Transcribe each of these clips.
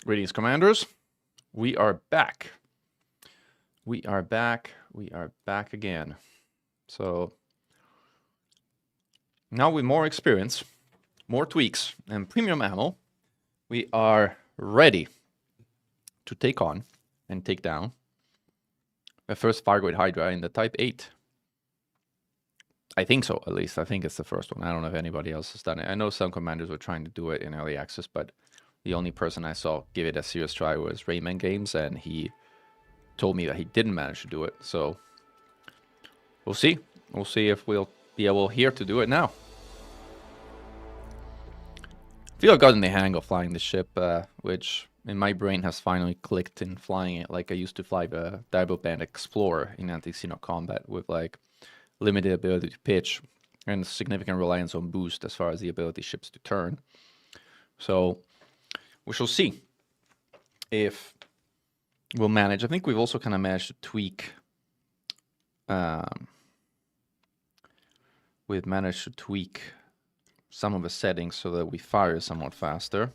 Greetings, commanders. We are back. We are back again. So now with more experience, more tweaks, and premium ammo, we are ready to take on and take down the first Fire-grade Hydra in the Type 8. I think so, at least. I think it's the first one. I don't know if anybody else has done it. I know some commanders were trying to do it in early access, but the only person I saw give it a serious try was Rayman Games, and he told me that he didn't manage to do it. So we'll see. We'll see if we'll be able here to do it now. I feel I've gotten the hang of flying the ship, which in my brain has finally clicked in flying it like I used to fly the Diablo Band Explorer in anti-Xeno combat with like limited ability to pitch and significant reliance on boost as far as the ability ships to turn. So we shall see if we'll manage. I think we've also kind of managed to tweak. We've managed to tweak some of the settings so that we fire somewhat faster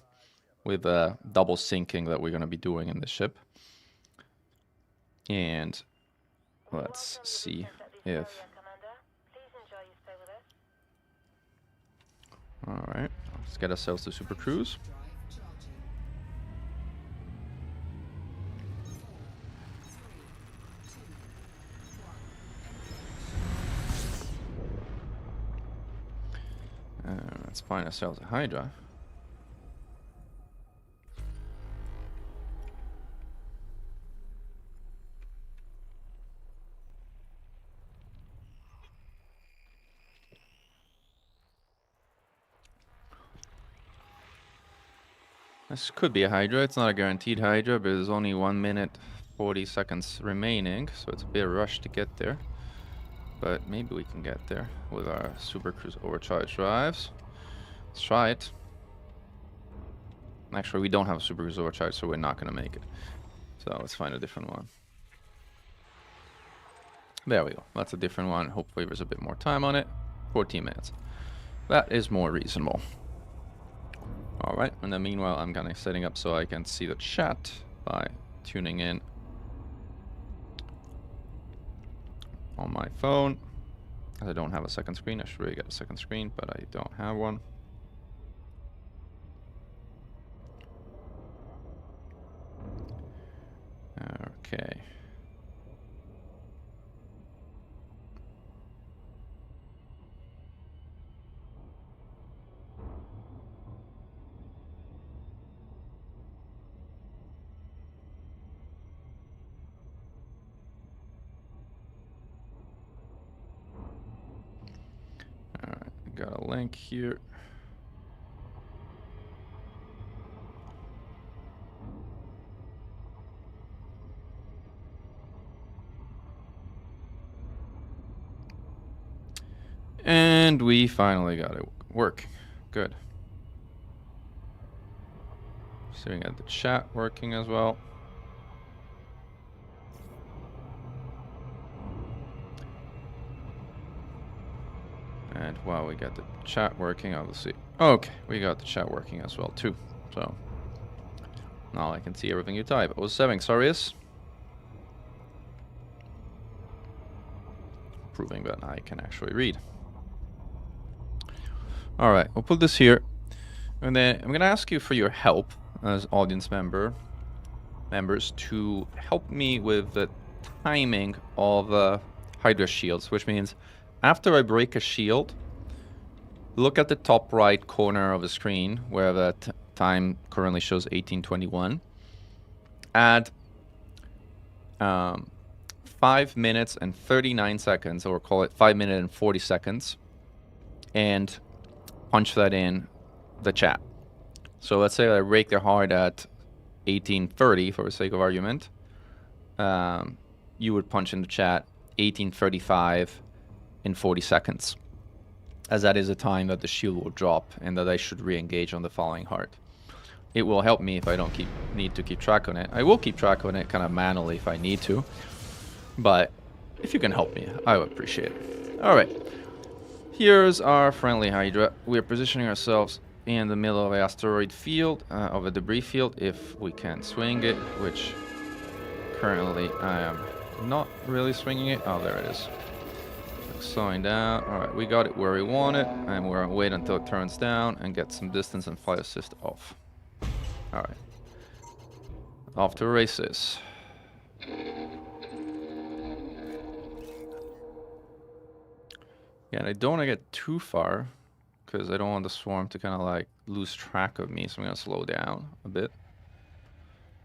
with double syncing that we're going to be doing in the ship. And let's see if... Alright, let's get ourselves to Super Cruise. Let's find ourselves a Hydra. This could be a Hydra. It's not a guaranteed Hydra, but there's only 1 minute 40 seconds remaining, so it's a bit rushed to get there. But maybe we can get there with our Super Cruise overcharge drives. Let's try it. Actually, we don't have a Super Cruise overcharge, so we're not going to make it. So let's find a different one. There we go. That's a different one. Hopefully there's a bit more time on it. 14 minutes. That is more reasonable. Alright, and then meanwhile I'm kind of setting up so I can see the chat by tuning in on my phone. As I don't have a second screen, I should really get a second screen, but I don't have one. Okay. Got a link here. And we finally got it working. Good. So we got the chat working as well. And while we got the chat working, obviously. Okay, we got the chat working as well too. So now I can see everything you type. 07, Sarius. Proving that I can actually read. Alright, we'll put this here. And then I'm gonna ask you for your help as audience members to help me with the timing of Hydra shields, which means after I break a shield, look at the top right corner of the screen where the time currently shows 18:21. Add 5 minutes and 39 seconds, or call it 5 minutes and 40 seconds, and punch that in the chat. So let's say I break their heart at 18:30 for the sake of argument. You would punch in the chat 18:35 in 40 seconds, as that is the time that the shield will drop and that I should re-engage on the following heart. It will help me if I don't need to keep track on it. I will keep track on it kind of manually if I need to, but if you can help me, I would appreciate it. Alright, here's our friendly Hydra. We're positioning ourselves in the middle of an asteroid field, of a debris field, if we can swing it, which currently I am not really swinging it. Oh, there it is. Slowing down. Alright, we got it where we want it, and we're gonna wait until it turns down and get some distance and flight assist off. Alright. Off to races. Yeah, and I don't want to get too far because I don't want the swarm to kind of like lose track of me, so I'm gonna slow down a bit.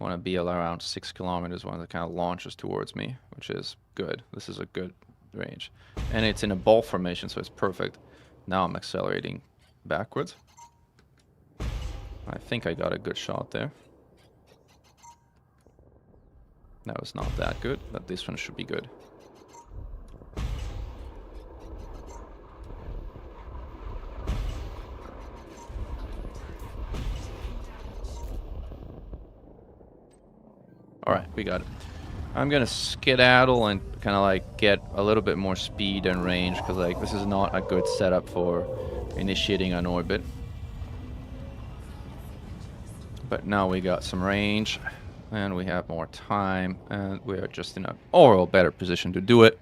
I want to be around 6 kilometers when it kind of launches towards me, which is good. This is a good range. And it's in a ball formation, so it's perfect. Now I'm accelerating backwards. I think I got a good shot there. That was not that good, but this one should be good. Alright, we got it. I'm gonna skedaddle and kind of like get a little bit more speed and range, because like this is not a good setup for initiating an orbit. But now we got some range and we have more time, and we are just in an overall better position to do it.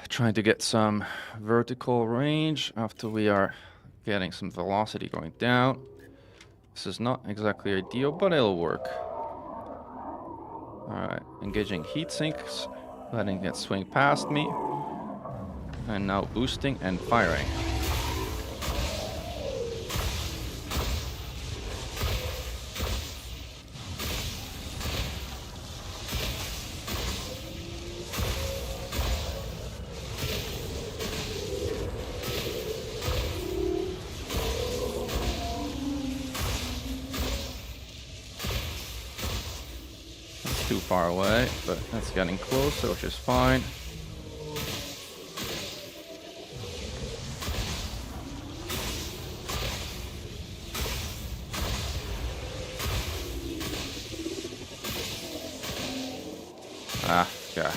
Trying to get some vertical range after we are getting some velocity going down. This is not exactly ideal, but it'll work. Alright, engaging heat sinks, letting it swing past me. And now boosting and firing. Too far away, but that's getting closer, which is fine. Ah, yeah.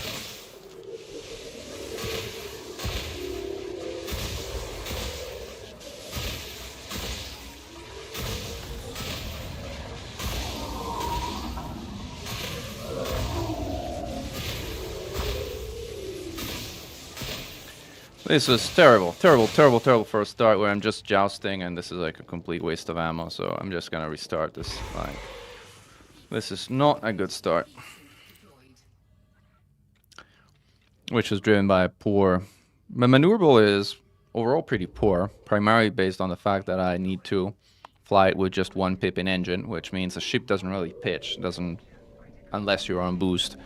This is terrible, terrible, terrible, terrible for a start where I'm just jousting and this is like a complete waste of ammo, so I'm just gonna restart this line. This is not a good start. Which is driven by a poor... My maneuverable is overall pretty poor, primarily based on the fact that I need to fly it with just one pip in engine, which means the ship doesn't really pitch, unless you're on boost.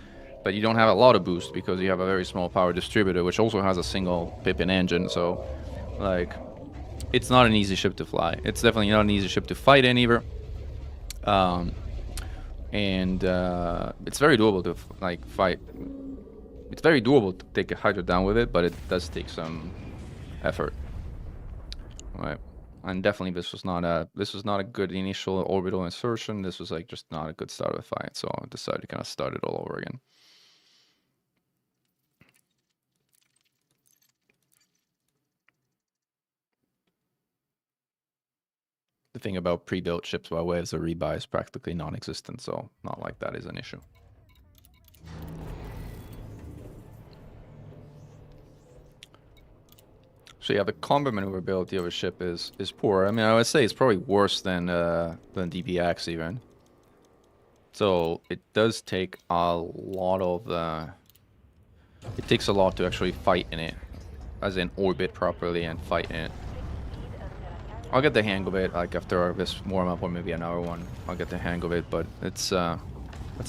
But you don't have a lot of boost because you have a very small power distributor, which also has a single pip in engine, so like it's not an easy ship to fly. It's definitely not an easy ship to fight in either. It's very doable to like fight. It's very doable to take a Hydra down with it, but it does take some effort. Right. And definitely this was not a good initial orbital insertion. This was like just not a good start of the fight, so I decided to kind of start it all over again. The thing about pre-built ships by way of the rebuy is practically non-existent, so not like that is an issue. So yeah, the combat maneuverability of a ship is poor. I mean, I would say it's probably worse than DBX even. So it does take a lot of it takes a lot to actually fight in it, as in orbit properly and fight in it. I'll get the hang of it, like after this warm up or maybe another one. I'll get the hang of it, but it's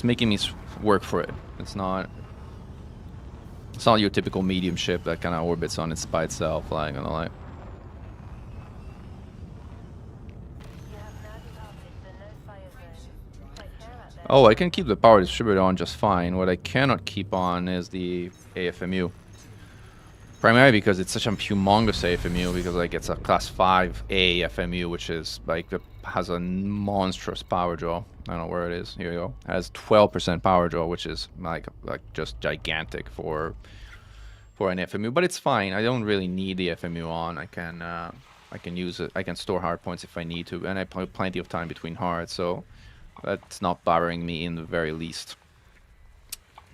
making me work for it. It's not your typical medium ship that kind of orbits on by itself, flying on the light. Oh, I can keep the power distributor on just fine. What I cannot keep on is the AFMU. Primarily because it's such a humongous AFMU, because like it's a class 5 AFMU, which is like has a monstrous power draw. I don't know where it is. Here you go. It has 12% power draw, which is like just gigantic for an FMU. But it's fine. I don't really need the FMU on. I can I can use it. I can store hard points if I need to, and I have plenty of time between hard, so that's not bothering me in the very least.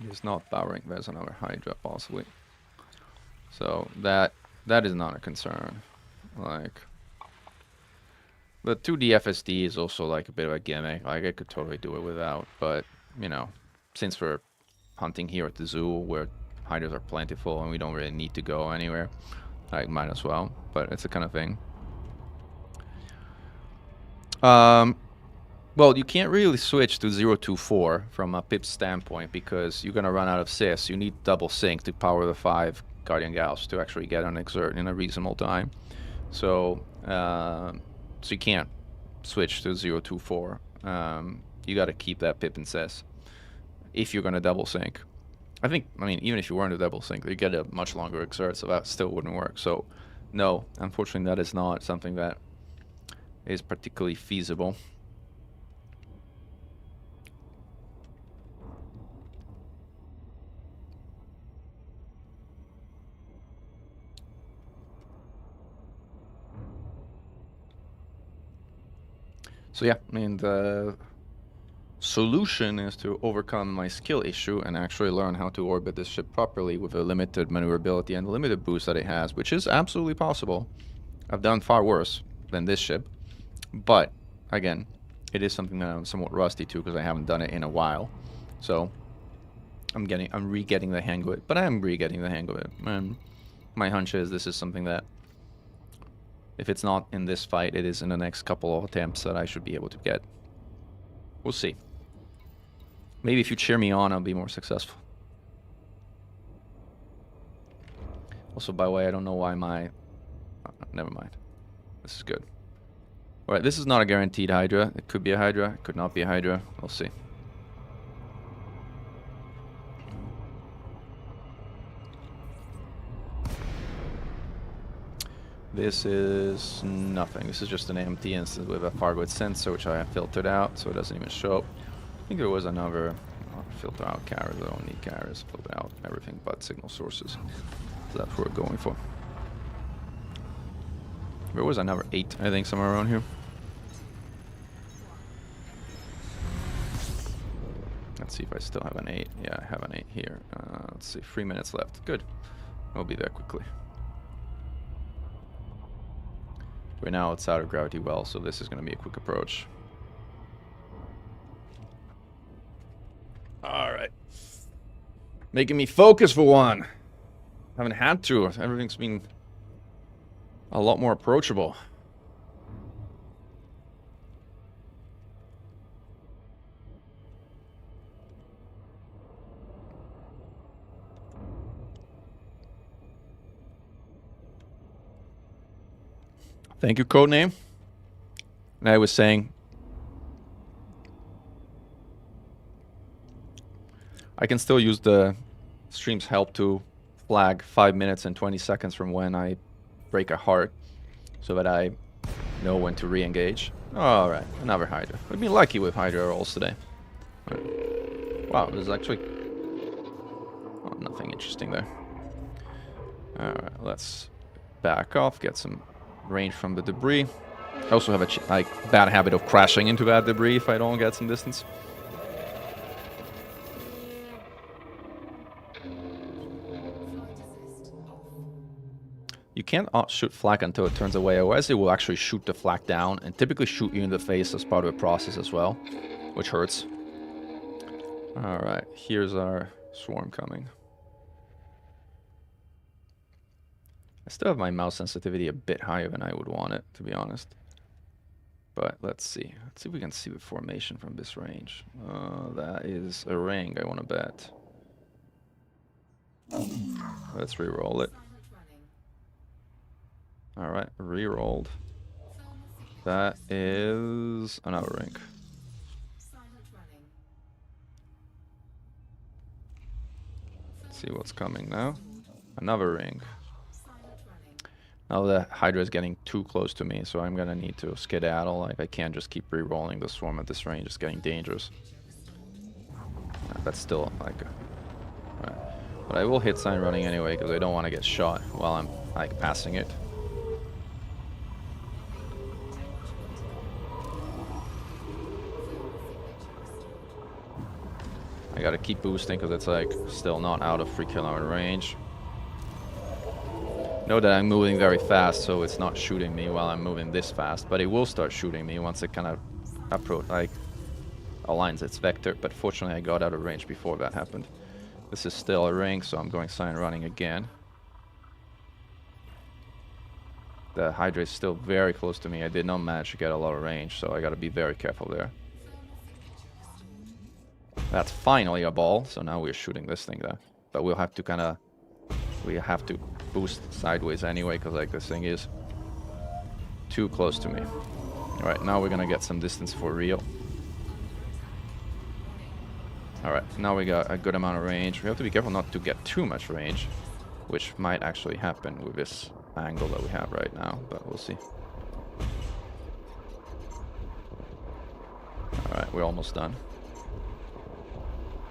It's not bothering. There's another Hydra possibly. So that is not a concern. Like, the 2D FSD is also like a bit of a gimmick. Like, I could totally do it without, but you know, since we're hunting here at the zoo where Hydras are plentiful and we don't really need to go anywhere, like, might as well. But it's the kind of thing. Well, you can't really switch to 024 from a pip standpoint because you're gonna run out of sys. You need double sync to power the 5 Guardian Gauss to actually get an exert in a reasonable time. So, so you can't switch to 024. You got to keep that pip in sys if you're gonna double sync. I mean, even if you weren't to double sync, you get a much longer exert, so that still wouldn't work. So, no, unfortunately, that is not something that is particularly feasible. So yeah, I mean, the solution is to overcome my skill issue and actually learn how to orbit this ship properly with a limited maneuverability and the limited boost that it has, which is absolutely possible. I've done far worse than this ship, but again, it is something that I'm somewhat rusty to because I haven't done it in a while. So I'm re-getting the hang of it, but I am re-getting the hang of it. And my hunch is this is something that, if it's not in this fight, it is in the next couple of attempts that I should be able to get. We'll see. Maybe if you cheer me on, I'll be more successful. Also, by the way, I don't know why my... Oh, never mind. This is good. Alright, this is not a guaranteed Hydra. It could be a Hydra. It could not be a Hydra. We'll see. This is nothing. This is just an empty instance with a Fargoid sensor, which I have filtered out, so it doesn't even show up. I think there was another... filter out carriers. I don't need carriers. Filter out everything but signal sources. So that's what we're going for. There was another 8, I think, somewhere around here. Let's see if I still have an 8. Yeah, I have an 8 here. Let's see, 3 minutes left. Good. I'll be there quickly. Right now it's out of gravity well, so this is going to be a quick approach. Alright. Making me focus for one. Haven't had to. Everything's been a lot more approachable. Thank you, Codename. And I was saying, I can still use the stream's help to flag 5 minutes and 20 seconds from when I break a heart, so that I know when to re-engage. Alright, another Hydra. We've been lucky with Hydra rolls today. Wow, there's actually... Oh, nothing interesting there. Alright, let's back off, get some range from the debris. I also have a bad habit of crashing into that debris if I don't get some distance. You can't shoot flak until it turns away, otherwise it will actually shoot the flak down and typically shoot you in the face as part of the process as well, which hurts. Alright, here's our swarm coming. I still have my mouse sensitivity a bit higher than I would want it, to be honest. But let's see. Let's see if we can see the formation from this range. That is a ring, I want to bet. Let's re-roll it. Alright, re-rolled. That is another ring. Let's see what's coming now. Another ring. Now the Hydra is getting too close to me, so I'm gonna need to skedaddle. Like, I can't just keep re-rolling the swarm at this range. It's getting dangerous. That's still like a... Right. But I will hit sign running anyway, because I don't want to get shot while I'm like passing it. gotta keep boosting because it's like still not out of 3 kilometer range. Know that I'm moving very fast, so it's not shooting me while I'm moving this fast, but it will start shooting me once it kind of aligns its vector. But fortunately I got out of range before that happened. This is still a ring, so I'm going silent running again. The Hydra is still very close to me. I did not manage to get a lot of range, so I gotta be very careful there. That's finally a ball, so now we're shooting this thing there. But we'll have to we have to boost sideways anyway, because like this thing is too close to me. Alright, now we're gonna get some distance for real. Alright, now we got a good amount of range. We have to be careful not to get too much range, which might actually happen with this angle that we have right now, but we'll see. Alright, we're almost done.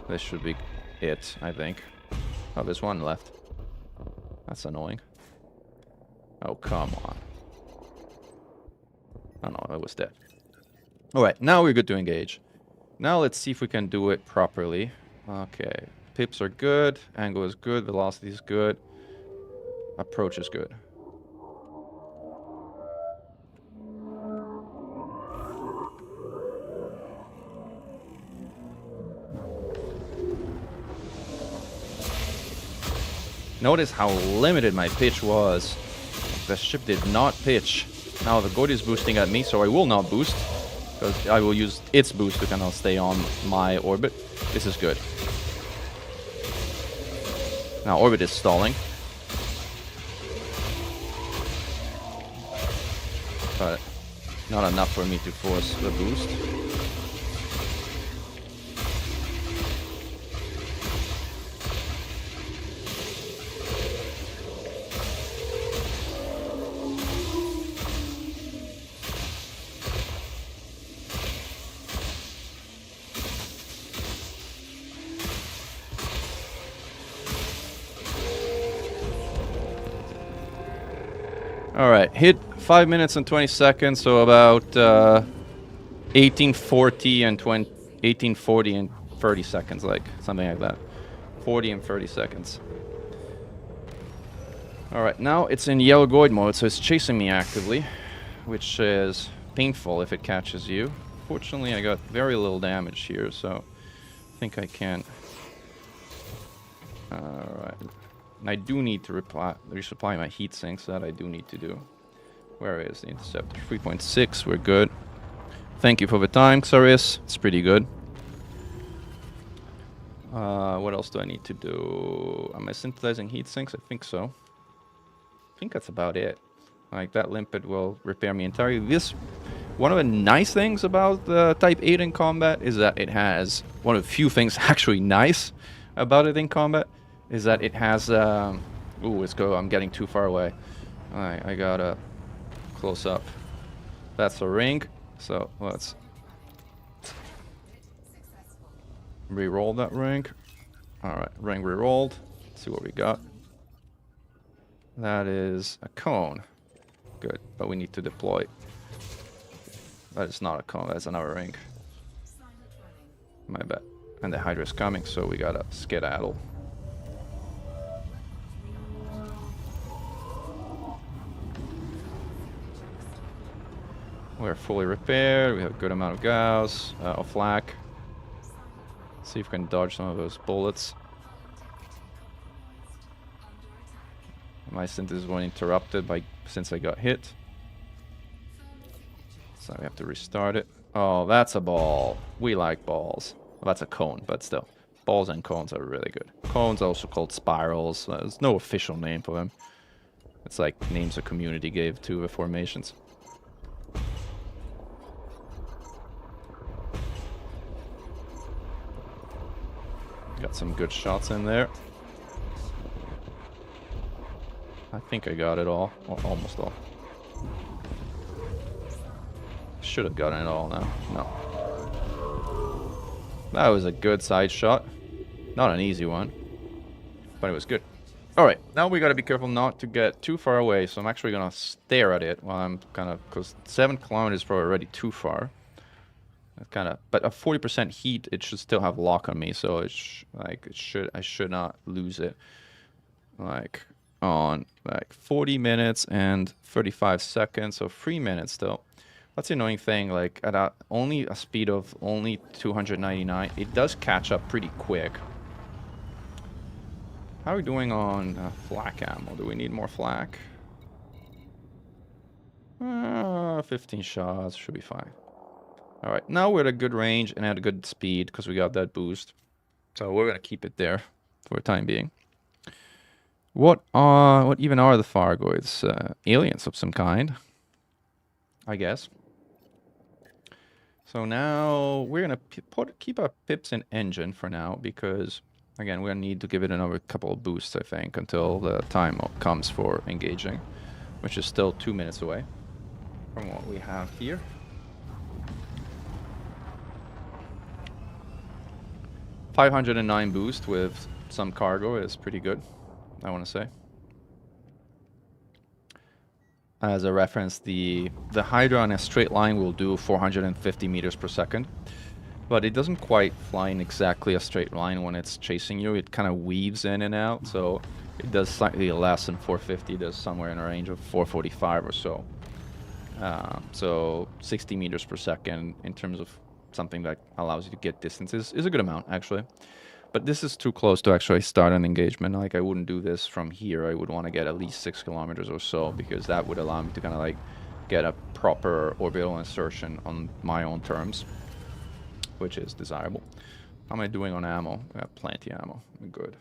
This should be it, I think. Oh, there's one left. That's annoying. Oh, come on. Oh no, that was dead. Alright, now we're good to engage. Now let's see if we can do it properly. Okay, pips are good, angle is good, velocity is good, approach is good. Notice how limited my pitch was. The ship did not pitch. Now the goat is boosting at me, so I will not boost, because I will use its boost to kind of stay on my orbit. This is good. Now orbit is stalling. But not enough for me to force the boost. Alright, hit 5 minutes and 20 seconds, so about 1840 and 1840 and 30 seconds, like something like that. 40 and 30 seconds. Alright, now it's in yellow goid mode, so it's chasing me actively, which is painful if it catches you. Fortunately, I got very little damage here, so I think I can. Alright. I do need to resupply my heat sinks. That I do need to do. Where is the interceptor? 3.6. We're good. Thank you for the time, Xarius. It's pretty good. What else do I need to do? Am I synthesizing heat sinks? I think so. I think that's about it. Like, that limpet will repair me entirely. One of the nice things about the Type 8 in combat is that it has... One of the few things actually nice about it in combat is that it has, ooh, let's go, I'm getting too far away. Alright, I gotta close up. That's a ring, so let's re-roll that ring. Alright, ring re-rolled. Let's see what we got. That is a cone. Good, but we need to deploy. That is not a cone, that's another ring. My bad. And the Hydra is coming, so we gotta skedaddle. We're fully repaired. We have a good amount of gauss, of flak. See if we can dodge some of those bullets. My synthesis was interrupted since I got hit. So we have to restart it. Oh, that's a ball. We like balls. Well, that's a cone, but still. Balls and cones are really good. Cones are also called spirals. There's no official name for them. It's like names the community gave to the formations. Got some good shots in there. I think I got it all, or almost all. Should have gotten it all now. No. That was a good side shot. Not an easy one, but it was good. Alright, now we gotta be careful not to get too far away, so I'm actually gonna stare at it while I'm kind of, because 7 kilometers is probably already too far. kind of, but a 40% heat, it should still have lock on me, so I should not lose it. Like on like 40 minutes and 35 seconds, so 3 minutes still. That's the annoying thing, like at only a speed of only 299, it does catch up pretty quick. How are we doing on flak ammo? Do we need more flak? 15 shots, should be fine. Alright, now we're at a good range and at a good speed because we got that boost. So we're going to keep it there for the time being. What even are the Fargoids? Aliens of some kind, I guess. So now we're going to keep our pips in engine for now because, again, we're going to need to give it another couple of boosts, I think, until the time comes for engaging, which is still 2 minutes away from what we have here. $509 boost with some cargo is pretty good, I want to say. As a reference, the Hydra on a straight line will do 450 meters per second, but it doesn't quite fly in exactly a straight line when it's chasing you. It kind of weaves in and out, so it does slightly less than 450. It does somewhere in a range of 445 or so. So 60 meters per second in terms of something that allows you to get distances is a good amount, actually. But this is too close to actually start an engagement. Like, I wouldn't do this from here. I would want to get at least 6 kilometers or so, because that would allow me to kind of like get a proper orbital insertion on my own terms, which is desirable. How am I doing on ammo? I got plenty of ammo. I'm good.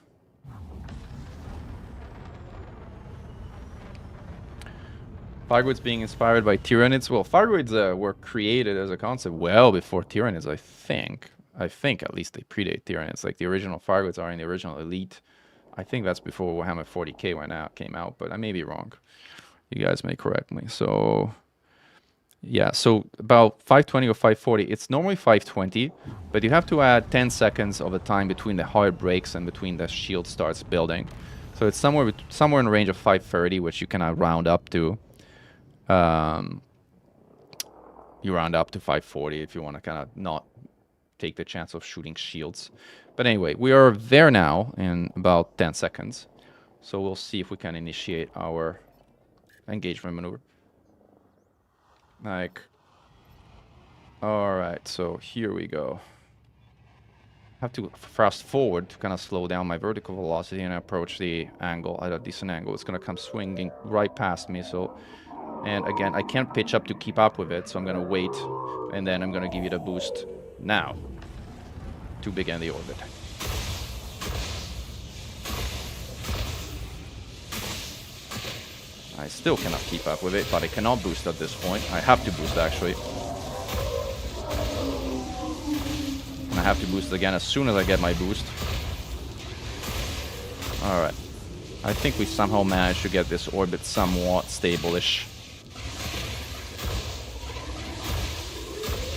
Fargoids being inspired by Tyranids. Well, Fargoids were created as a concept well before Tyranids, I think. I think at least they predate Tyranids. Like, the original Fargoids are in the original Elite. I think that's before Warhammer 40k came out, but I may be wrong. You guys may correct me. So, yeah, so about 520 or 540. It's normally 520, but you have to add 10 seconds of the time between the hard breaks and between the shield starts building. So it's somewhere in the range of 530, which you can round up to. You round up to 540 if you want to kind of not take the chance of shooting shields. But anyway, we are there now in about 10 seconds. So we'll see if we can initiate our engagement maneuver. Like, alright, so here we go. I have to thrust forward to kind of slow down my vertical velocity and approach the angle at a decent angle. It's going to come swinging right past me, so... And again, I can't pitch up to keep up with it, so I'm going to wait, and then I'm going to give it a boost now to begin the orbit. I still cannot keep up with it, but I cannot boost at this point. I have to boost, actually. And I have to boost again as soon as I get my boost. Alright. I think we somehow managed to get this orbit somewhat stable-ish.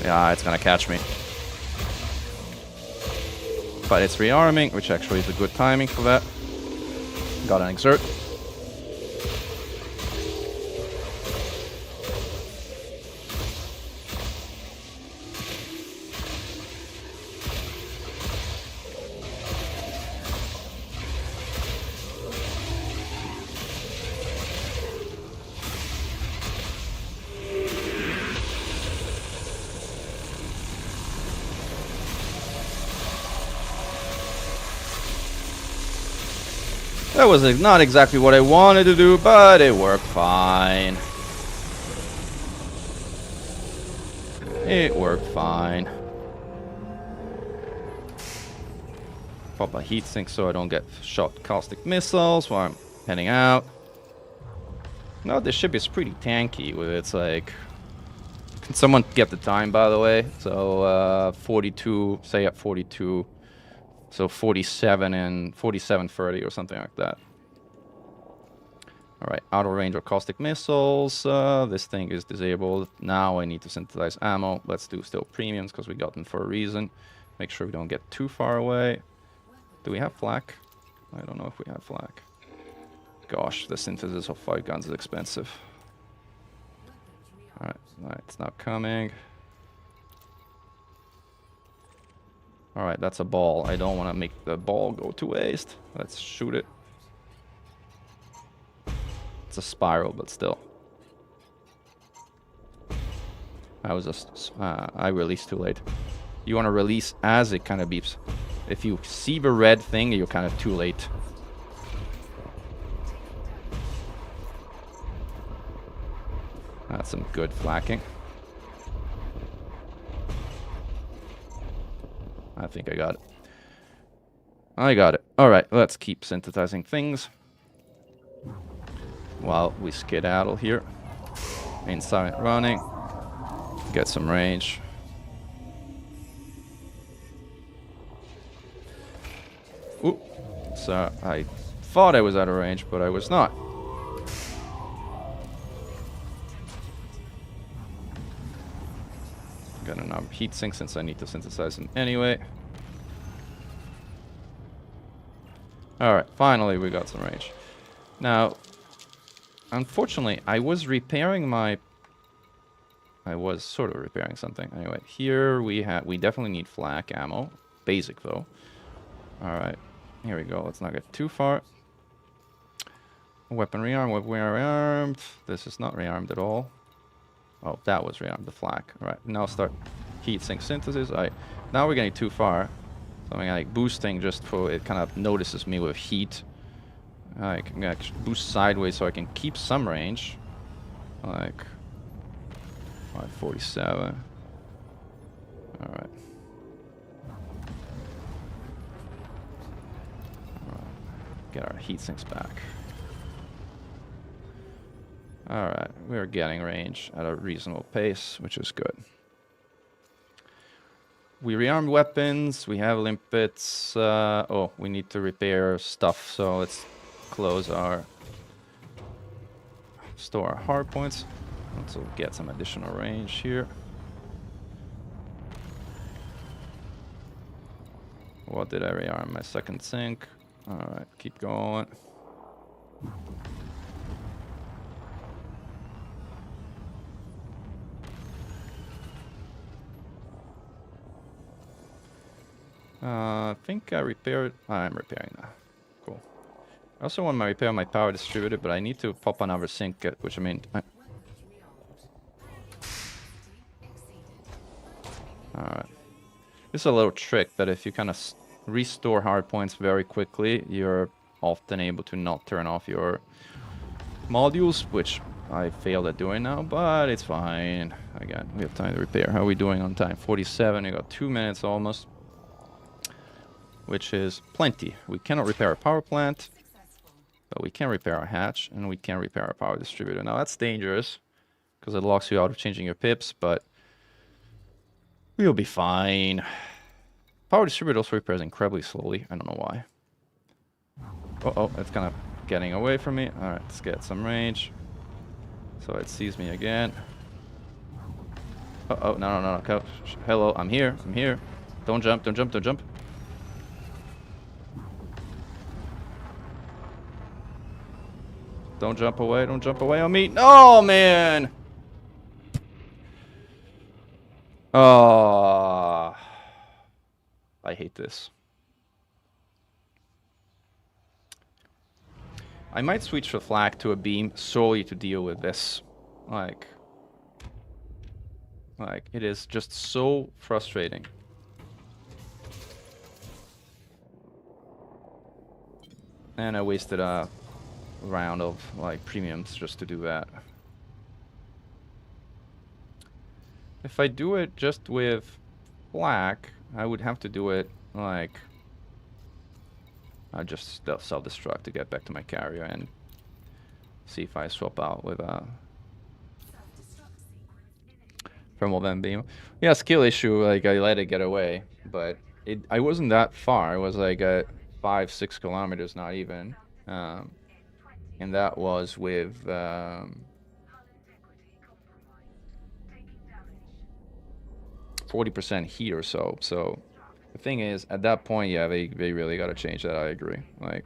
Yeah, it's gonna catch me. But it's rearming, which actually is a good timing for that. Got an exert. That was not exactly what I wanted to do, but it worked fine. It worked fine. Pop a heatsink so I don't get shot caustic missiles while I'm heading out. No, this ship is pretty tanky with its, like... Can someone get the time, by the way? So, 42, say at 42... So 47 and 47:30 or something like that. Alright, out of range of caustic missiles. This thing is disabled. Now I need to synthesize ammo. Let's do still premiums because we got them for a reason. Make sure we don't get too far away. Do we have flak? I don't know if we have flak. Gosh, the synthesis of 5 guns is expensive. Alright, it's not coming. Alright, that's a ball. I don't want to make the ball go to waste. Let's shoot it. It's a spiral, but still. I was just... I released too late. You want to release as it kind of beeps. If you see the red thing, you're kind of too late. That's some good flacking. I think I got it. I got it. Alright, let's keep synthesizing things. While we skedaddle here. Inside running. Get some range. Ooh. So I thought I was out of range, but I was not. Got enough heat sink since I need to synthesize them anyway. Alright, finally we got some range. Now, unfortunately, I was repairing my... I was sort of repairing something. Anyway, here we definitely need flak ammo. Basic, though. Alright, here we go. Let's not get too far. Weapon rearmed, weapon rearmed. This is not rearmed at all. Oh, that was rearmed, the flak. Alright, now start heat sink synthesis. Alright, now we're getting too far. So I'm like boosting just for it kind of notices me with heat. I can boost sideways so I can keep some range. Like 547. Alright. Get our heat sinks back. Alright, we're getting range at a reasonable pace, which is good. We rearmed weapons, we have limpets. Oh, we need to repair stuff, so let's close our... store our hard points. Let's get some additional range here. What did I rearm? My second sink. Alright, keep going. I think I repaired... I'm repairing now. Cool. I also want to repair my power distributor, but I need to pop another sink, which I mean... Alright. This is a little trick that if you kind of restore hard points very quickly, you're often able to not turn off your modules, which I failed at doing now, but it's fine. Again, we have time to repair. How are we doing on time? 47. We got 2 minutes almost, which is plenty. We cannot repair a power plant, but we can repair our hatch, and we can repair our power distributor. Now that's dangerous because it locks you out of changing your pips, but we'll be fine. Power distributor also repairs incredibly slowly. I don't know why. Uh-oh, it's kind of getting away from me. Alright, let's get some range. So it sees me again. Uh-oh, no. Hello, I'm here. Don't jump. Don't jump away on me. No, man! Oh, I hate this. I might switch the flak to a beam solely to deal with this. Like it is just so frustrating. And I wasted a round of like premiums just to do that. If I do it just with flak, I would have to do it like... I just self-destruct to get back to my carrier and see if I swap out with a thermal vent beam. Yeah, skill issue, like I let it get away, but I wasn't that far. I was like at 5-6 kilometers, not even. And that was with 40% heat or so. So the thing is, at that point, yeah, they really got to change that. I agree. Like,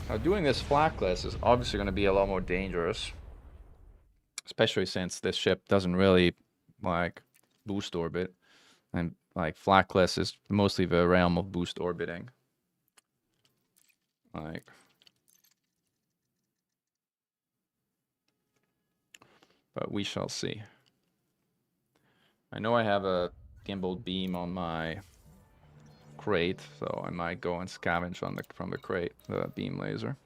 Now doing this flakless is obviously going to be a lot more dangerous, especially since this ship doesn't really like boost orbit, and like flakless is mostly the realm of boost orbiting. Like, but we shall see. I know I have a gimbal beam on my crate, so I might go and scavenge on from the crate the beam laser.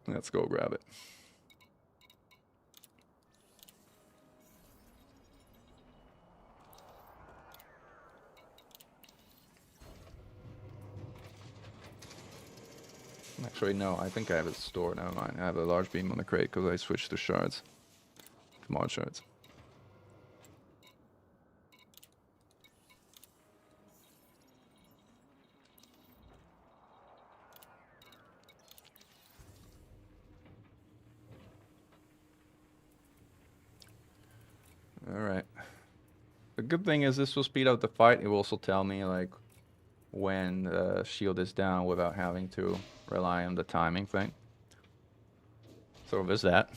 Let's go grab it. Actually, no, I think I have it stored. Never mind. I have a large beam on the crate because I switched to shards. Mod shards. Alright. The good thing is this will speed up the fight. It will also tell me like when the shield is down without having to rely on the timing thing. So there's that.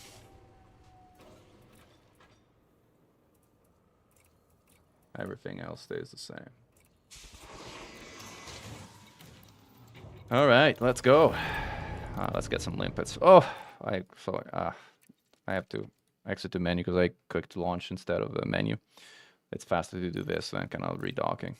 Everything else stays the same. Alright, let's go. Let's get some limpets. Oh, I have to exit the menu because I clicked launch instead of the menu. It's faster to do this than kind of redocking.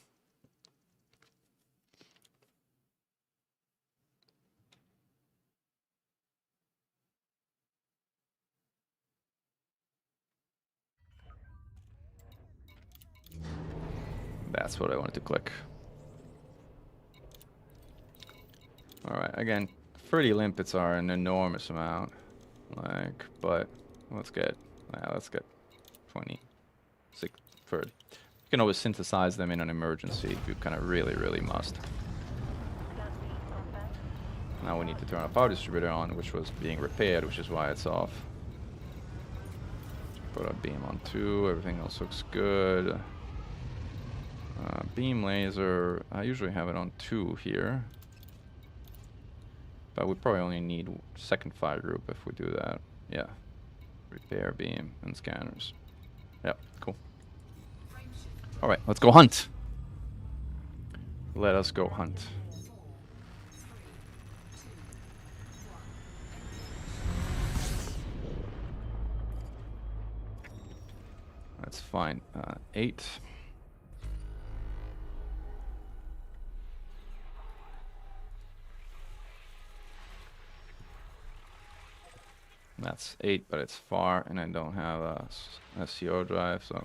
That's what I wanted to click. Alright, again, 30 limpets are an enormous amount. Like, but let's get 26, 30. You can always synthesize them in an emergency if you kind of really must. Now we need to turn our power distributor on, which was being repaired, which is why it's off. Put our beam on 2, everything else looks good. Beam laser, I usually have it on 2 here. But we probably only need second fire group if we do that. Yeah. Repair beam and scanners. Yep, cool. Alright, let's go hunt. Let us go hunt. That's fine. 8. That's 8, but it's far, and I don't have a SCO drive, so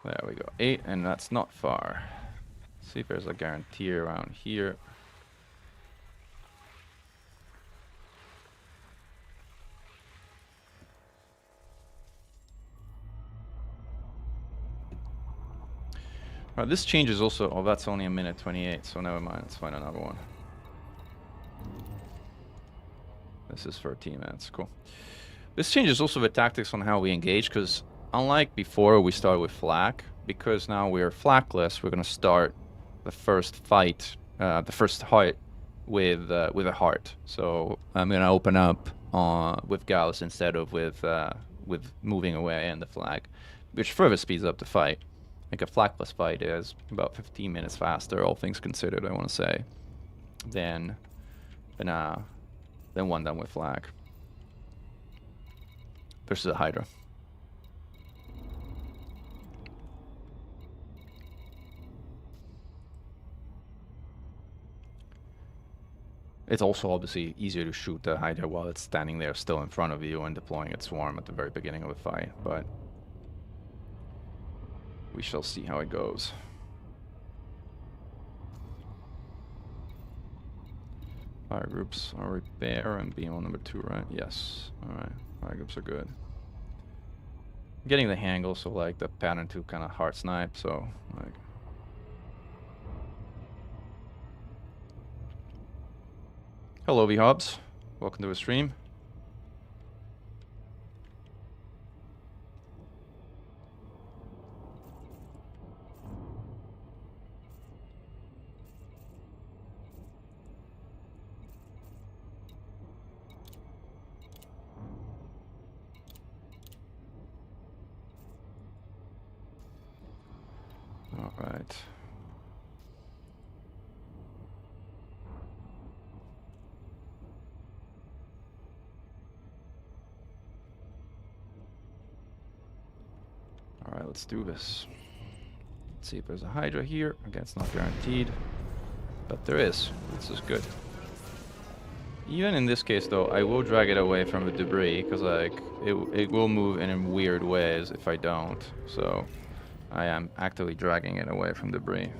there we go. 8, and that's not far. See if there's a guarantee around here. Alright, this changes also. Oh, that's only a minute 28, so never mind. Let's find another one. This is 13 minutes. Cool. This changes also the tactics on how we engage, because unlike before we started with flak, because now we're flakless, we're going to start the first fight, the first heart with a heart. So I'm going to open up with Gauss instead of with moving away and the flag, which further speeds up the fight. Like a flakless fight is about 15 minutes faster, all things considered, I want to say, than one done with flag versus a Hydra. It's also obviously easier to shoot the Hydra while it's standing there still in front of you and deploying its swarm at the very beginning of a fight, but we shall see how it goes. Fire groups are repair and beam on number 2, right? Yes. Alright. Fire groups are good. Getting the hang also like the pattern to kind of hard snipe, so like. Hello V-Hubs. Welcome to the stream. Right. All right, let's do this. Let's see if there's a Hydra here. Again, it's not guaranteed, but there is. This is good. Even in this case, though, I will drag it away from the debris, because like it will move in weird ways if I don't. So I am actively dragging it away from debris.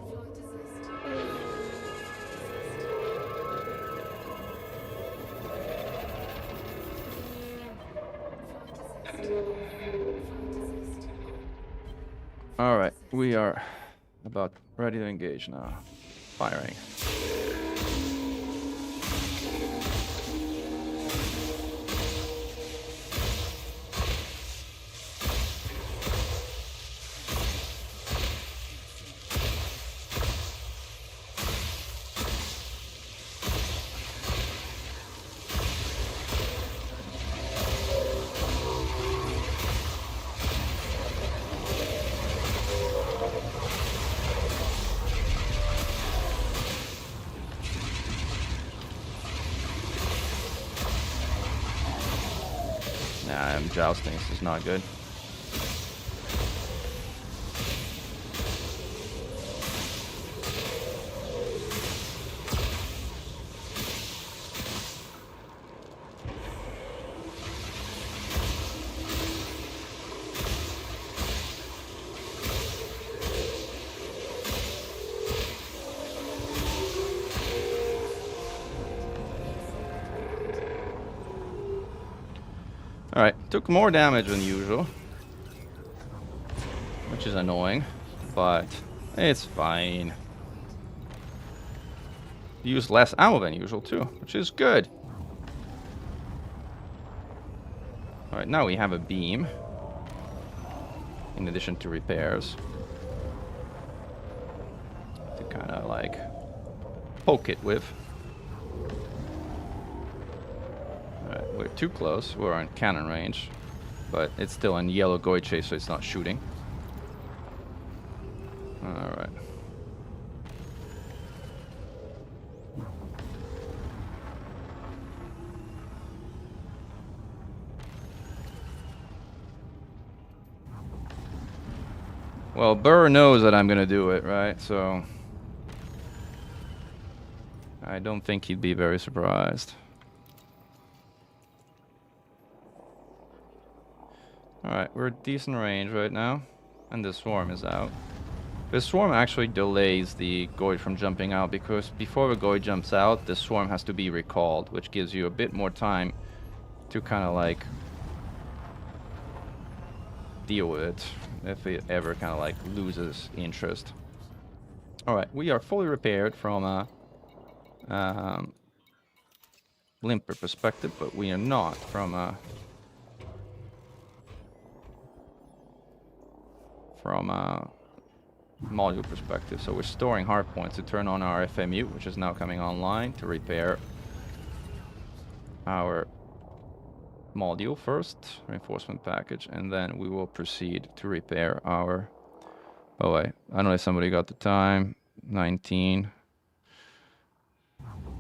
All right, we are about ready to engage now. Firing. Nah, I'm jousting. This is not good. Alright, took more damage than usual, which is annoying, but it's fine. Used less ammo than usual too, which is good. Alright, now we have a beam, in addition to repairs, to kind of like poke it with. We're too close. We're in cannon range, but it's still in yellow goiche, so it's not shooting. Alright. Well, Burr knows that I'm gonna do it, right? So I don't think he'd be very surprised. Alright, we're at decent range right now, and the swarm is out. The swarm actually delays the Goid from jumping out, because before the Goid jumps out, the swarm has to be recalled, which gives you a bit more time to kind of like deal with it, if it ever kind of like loses interest. Alright, we are fully repaired from a limper perspective, but we are not from a module perspective. So we're storing hardpoints to turn on our FMU, which is now coming online, to repair our module first, reinforcement package, and then we will proceed to repair our... Oh wait, I don't know if somebody got the time. 19.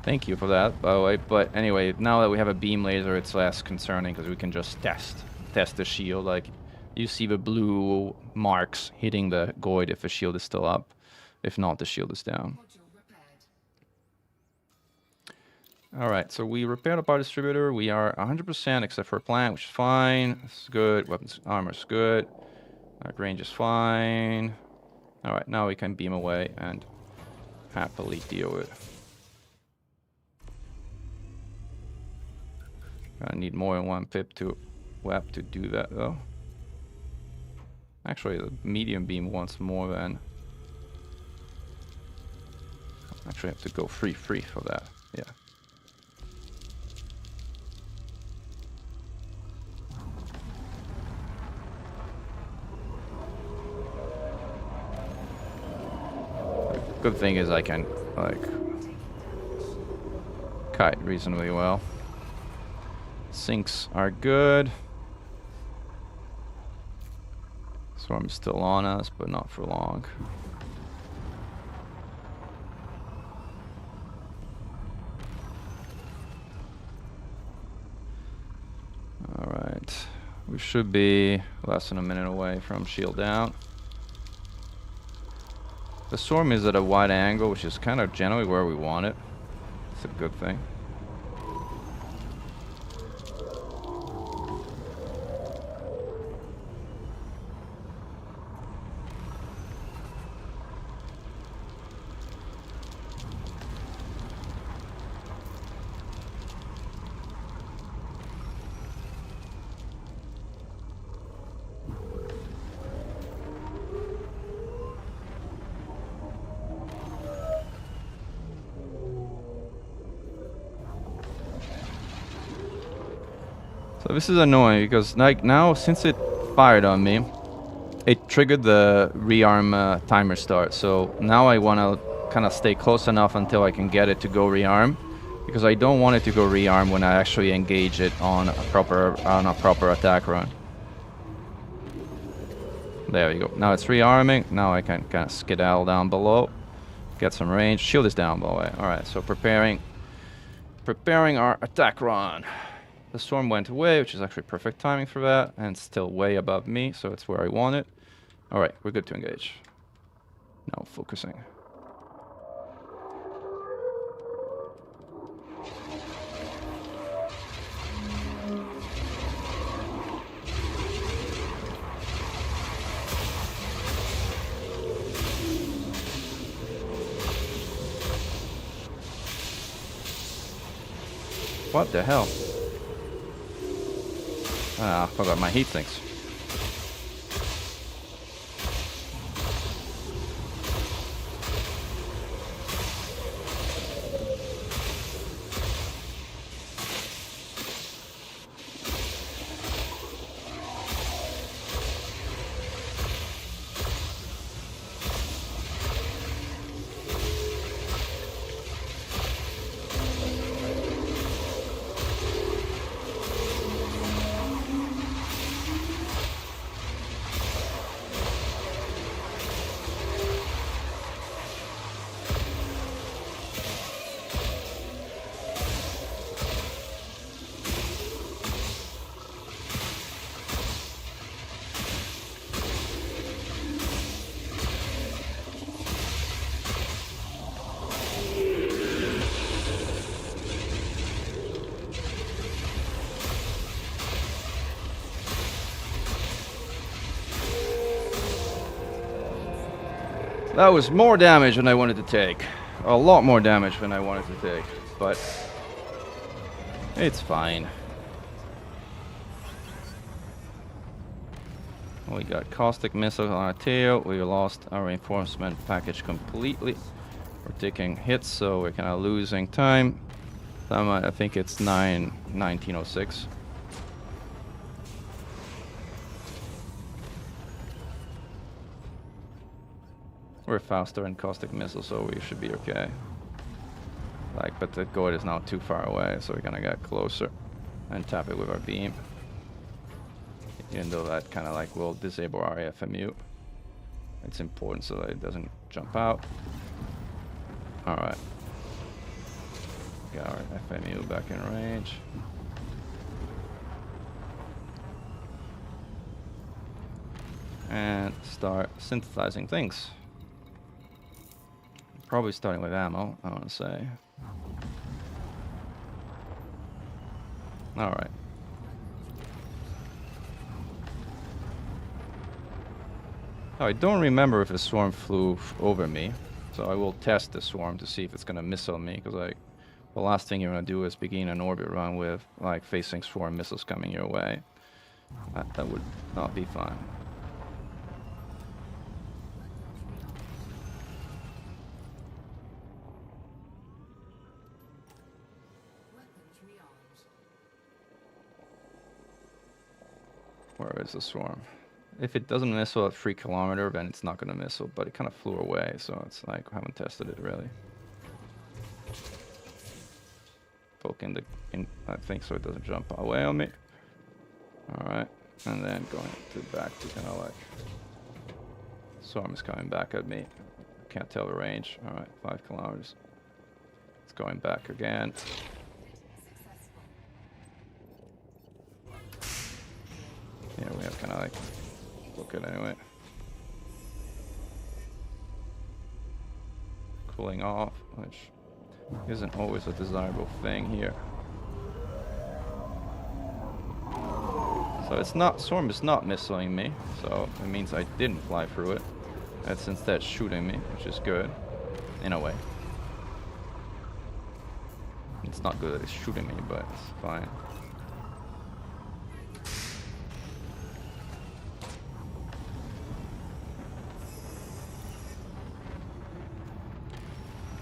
Thank you for that, by the way. But anyway, now that we have a beam laser, it's less concerning, because we can just test the shield. Like, you see the blue marks hitting the Goid if the shield is still up. If not, the shield is down. Alright, so we repaired the power distributor. We are 100% except for plant, which is fine. This is good. Weapons, armor is good. Range is fine. Alright, now we can beam away and happily deal with it. I need more than one pip to WAP to do that, though. Actually, the medium beam wants more than... Actually, I have to go free for that. Yeah. The good thing is I can, like, kite reasonably well. Sinks are good. Swarm's still on us, but not for long. We should be less than a minute away from shield down. The storm is at a wide angle, which is kind of generally where we want it. It's a good thing. So this is annoying because like now since it fired on me, it triggered the rearm timer start. So now I want to kind of stay close enough until I can get it to go rearm, because I don't want it to go rearm when I actually engage it on a proper attack run. There we go. Now it's rearming. Now I can kind of skedaddle down below, get some range. Shield is down by the way. All right, so preparing our attack run. The storm went away, which is actually perfect timing for that, and it's still way above me, so it's where I want it. All right, we're good to engage. Now focusing. What the hell? Ah, I forgot my heat sinks. That was more damage than I wanted to take. A lot more damage than I wanted to take. But it's fine. We got caustic missiles on our tail. We lost our reinforcement package completely. We're taking hits, so we're kind of losing time. I think it's 1906. We're faster in caustic missiles, so we should be okay. Like, but the gourd is now too far away, so we're gonna get closer and tap it with our beam. Even though that kind of like will disable our AFMU. It's important so that it doesn't jump out. Alright. Got our FMU back in range. And start synthesizing things. Probably starting with ammo, I want to say. Alright. Oh, I don't remember if a swarm flew over me, so I will test the swarm to see if it's going to missile me, because the last thing you're going to do is begin an orbit run with like facing swarm missiles coming your way. That would not be fun. Where is the swarm? If it doesn't missile at 3 kilometers, then it's not going to missile, but it kind of flew away, so it's like I haven't tested it really. Poking I think so it doesn't jump away on me. Alright, and then going back to kind of like... Swarm is coming back at me. Can't tell the range. Alright, 5 kilometers. It's going back again. Yeah, we have kind of like look at anyway. Cooling off, which isn't always a desirable thing here. So it's not, Storm is not missiling me, so it means I didn't fly through it. It's instead shooting me, which is good, in a way. It's not good that it's shooting me, but it's fine.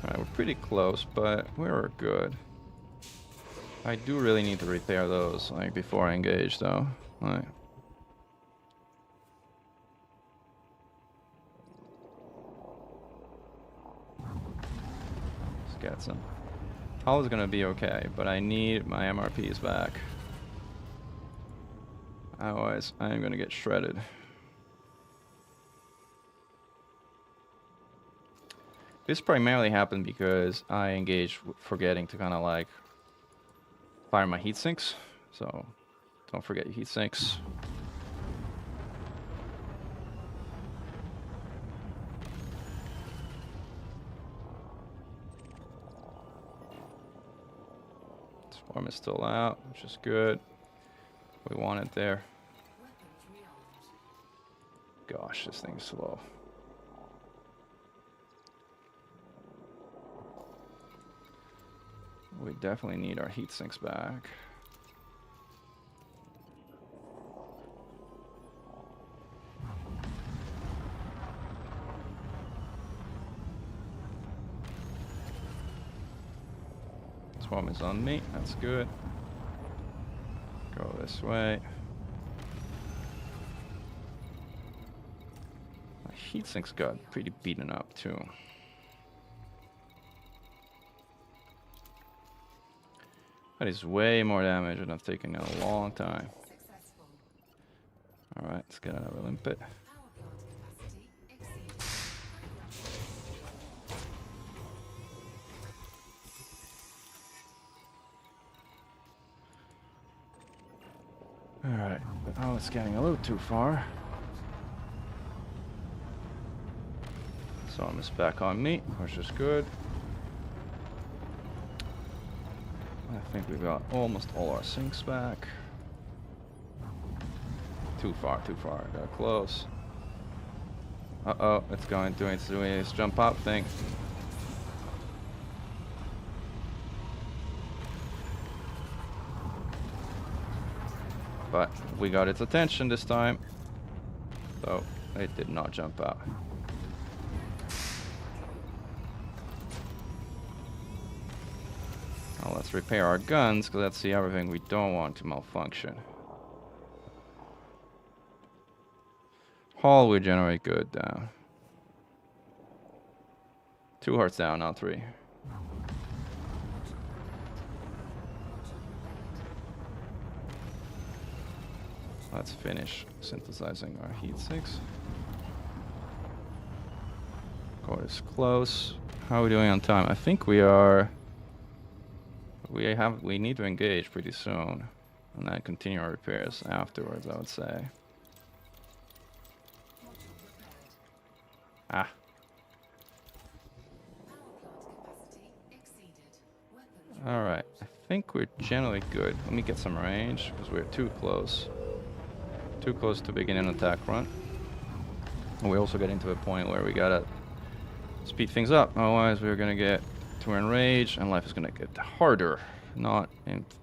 Alright, we're pretty close, but we're good. I do really need to repair those, like, before I engage, though. Like, let's get some. Hull is gonna be okay, but I need my MRPs back. Otherwise, I am gonna get shredded. This primarily happened because I engaged forgetting to kind of like fire my heat sinks. So don't forget your heat sinks. Swarm is still out, which is good. We want it there. Gosh, this thing's slow. We definitely need our heat sinks back. Swarm is on me, that's good. Go this way. My heat sinks got pretty beaten up too. That is way more damage than I've taken in a long time. Alright, let's get another limpet. Alright, but now it's getting a little too far. Storm is back on me, which is good. I think we got almost all our sinks back. Too far, got close. Uh-oh, it's going to doing its jump out thing. But we got its attention this time, so it did not jump out. Now let's repair our guns, because that's the other thing we don't want to malfunction. Hull we generate good down. 2 hearts down, not 3. Let's finish synthesizing our heat sinks. Core is close. How are we doing on time? I think we are. We need to engage pretty soon, and then continue our repairs afterwards, I would say. Ah. Alright, I think we're generally good. Let me get some range, because we're too close. Too close to begin an attack run. And we also get into a point where we gotta speed things up, otherwise we're gonna get to enrage, and life is gonna get harder. Not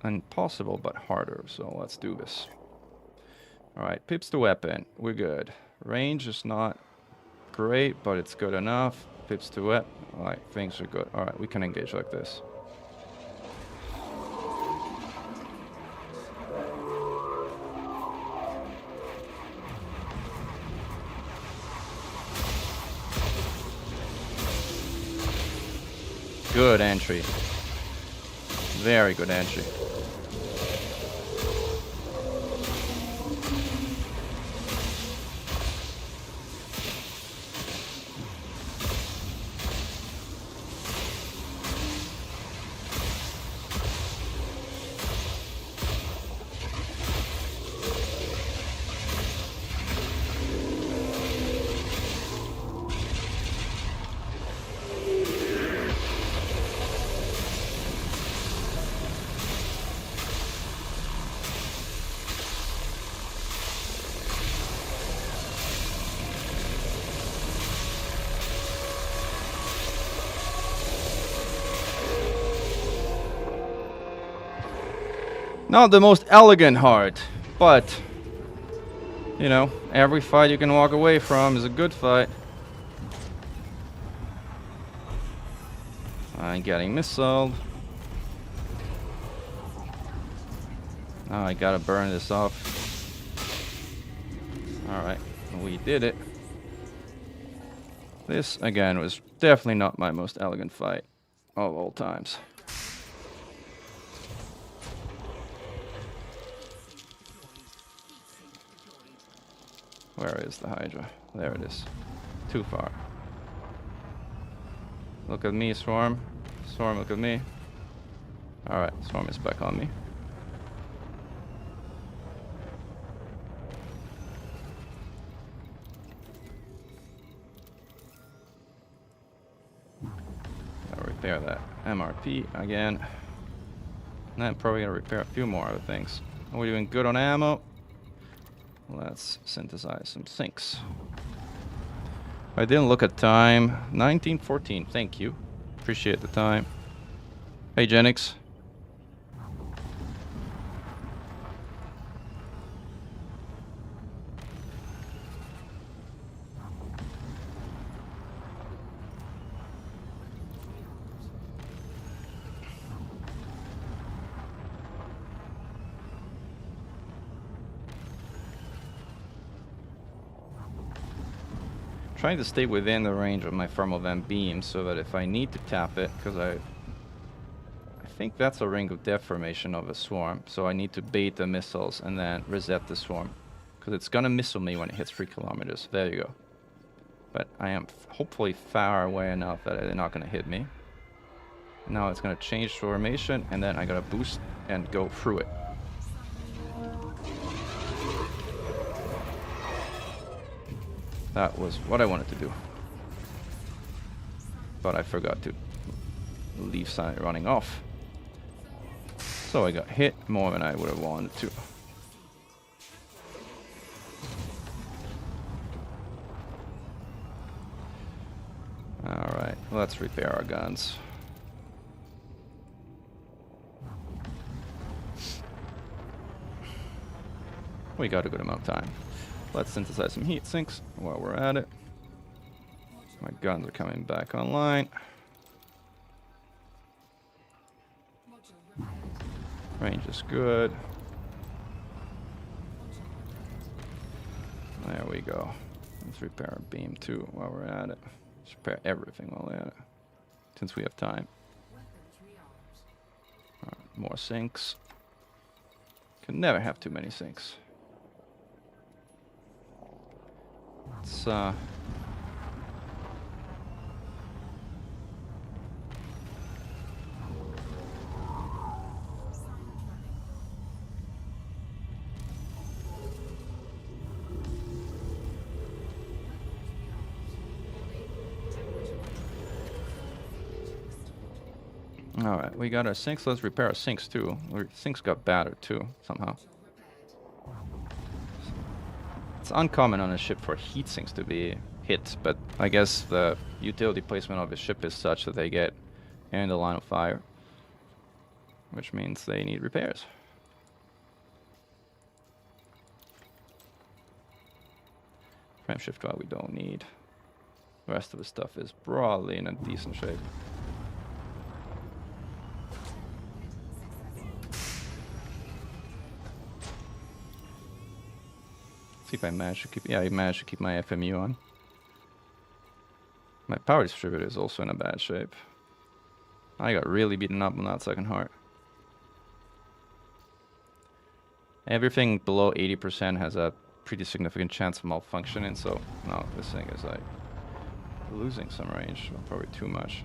impossible, but harder. So let's do this. Alright, pips to weapon. We're good. Range is not great, but it's good enough. Pips to weapon. Alright, things are good. Alright, we can engage like this. Good entry. Very good entry. Not the most elegant heart, but, you know, every fight you can walk away from is a good fight. I'm getting missiled. Oh, I gotta burn this off. Alright, we did it. This, again, was definitely not my most elegant fight of all times. Where is the Hydra? There it is. Too far. Look at me, Swarm. Swarm, look at me. Alright, Swarm is back on me. Gotta repair that MRP again. And then probably gonna repair a few more other things. Are we doing good on ammo? Let's synthesize some sinks. I didn't look at time. 1914, thank you. Appreciate the time. Hey, Genix. Trying to stay within the range of my thermal vent beam so that if I need to tap it, because I think that's a ring of death formation of a swarm, so I need to bait the missiles and then reset the swarm, because it's gonna missile me when it hits 3 kilometers. There you go. But I am hopefully far away enough that they're not gonna hit me. Now it's gonna change formation, and then I gotta boost and go through it. That was what I wanted to do. But I forgot to leave side running off. So I got hit more than I would have wanted to. Alright, let's repair our guns. We got a good amount of time. Let's synthesize some heat sinks while we're at it. My guns are coming back online. Range is good. There we go. Let's repair our beam too while we're at it. Let's repair everything while we're at it, since we have time. Alright, more sinks. Can never have too many sinks. Let's Alright, we got our sinks. Let's repair our sinks too. Our sinks got battered too, somehow. It's uncommon on a ship for heat sinks to be hit, but I guess the utility placement of the ship is such that they get in the line of fire, which means they need repairs. Frame shift drive we don't need. The rest of the stuff is broadly in a decent shape. See if I manage to keep. Yeah, I managed to keep my FMU on. My power distributor is also in a bad shape. I got really beaten up on that second heart. Everything below 80% has a pretty significant chance of malfunctioning, so no, this thing is like losing some range, well, probably too much.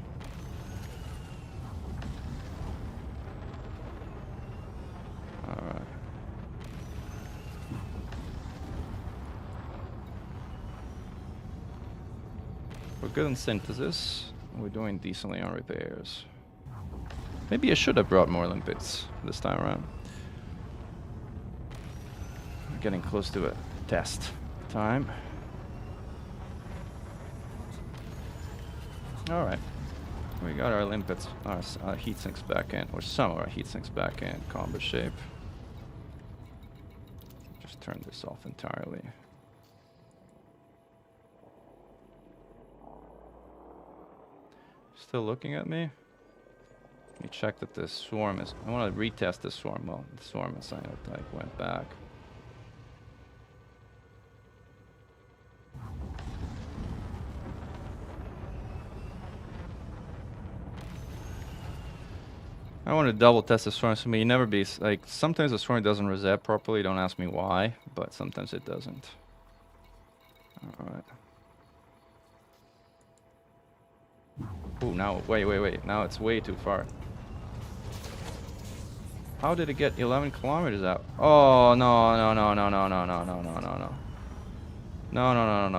Alright. We're good on synthesis. We're doing decently on repairs. Maybe I should have brought more limpets this time around. We're getting close to a test time. Alright. We got our limpets, our heat sinks back in, or some of our heat sinks back in combat shape. turn this off entirely. Still looking at me? Let me check that this swarm is... I want to retest this swarm. Well, the swarm is kind of like went back. I want to double test the swarm, so may never be like, sometimes the swarm doesn't reset properly, don't ask me why, but sometimes it doesn't. Alright. Ooh, now, wait, now it's way too far. How did it get 11 kilometers out? Oh, no,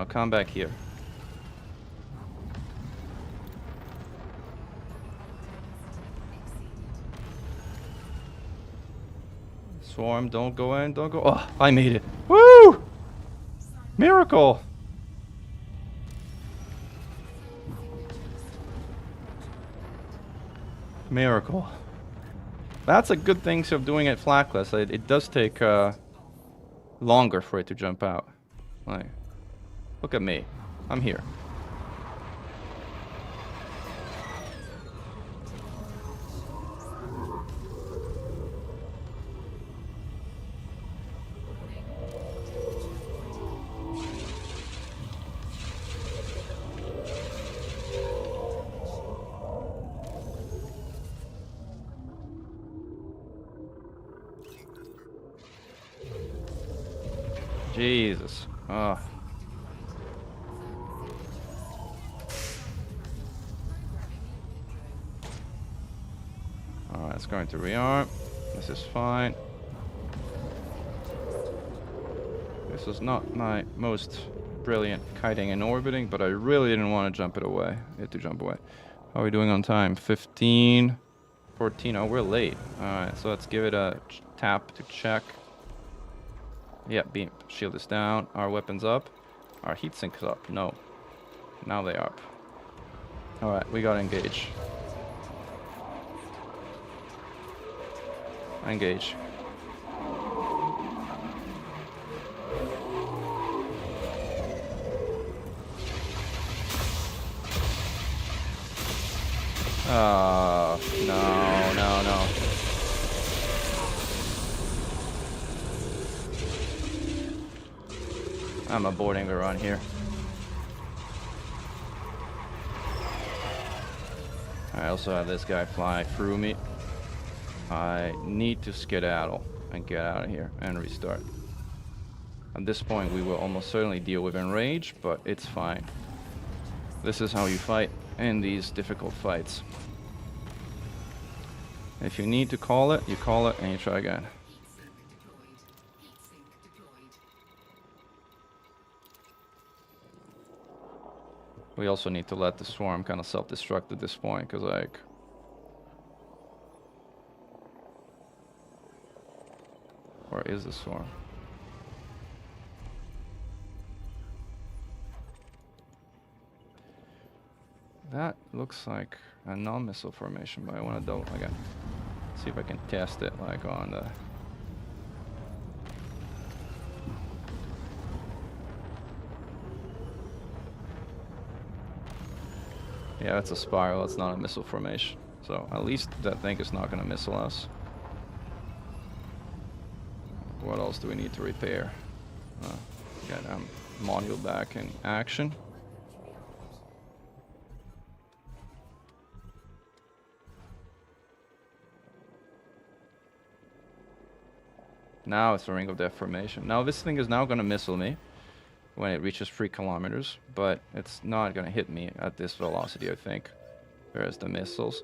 come back here. Swarm, don't go in, don't go. Oh, I made it. Woo! Miracle! Miracle. That's a good thing of doing it flakless. It does take longer for it to jump out. Like, look at me. I'm here. Jesus. Oh. Alright, it's going to rearm. This is fine. This is not my most brilliant kiting and orbiting, but I really didn't want to jump it away. Jump away. How are we doing on time? 15, 14. Oh, we're late. Alright, so let's give it a tap to check. Yeah, beam. Shield is down. Our weapon's up. Our heat sink's up. No. Now they are up. Alright, we gotta engage. Engage. No. I'm aborting the run here. I also have this guy fly through me. I need to skedaddle and get out of here and restart. At this point, we will almost certainly deal with enrage, but it's fine. This is how you fight in these difficult fights. If you need to call it, you call it and you try again. We also need to let the swarm kind of self-destruct at this point, because like... Where is the swarm? That looks like a non-missile formation, but I want to double again. See if I can test it like on the... Yeah, it's a spiral, it's not a missile formation. So at least that thing is not going to missile us. What else do we need to repair? Get module back in action. Now it's a ring of death formation. Now this thing is now going to missile me when it reaches 3 kilometers, but it's not going to hit me at this velocity, I think. Whereas the missiles.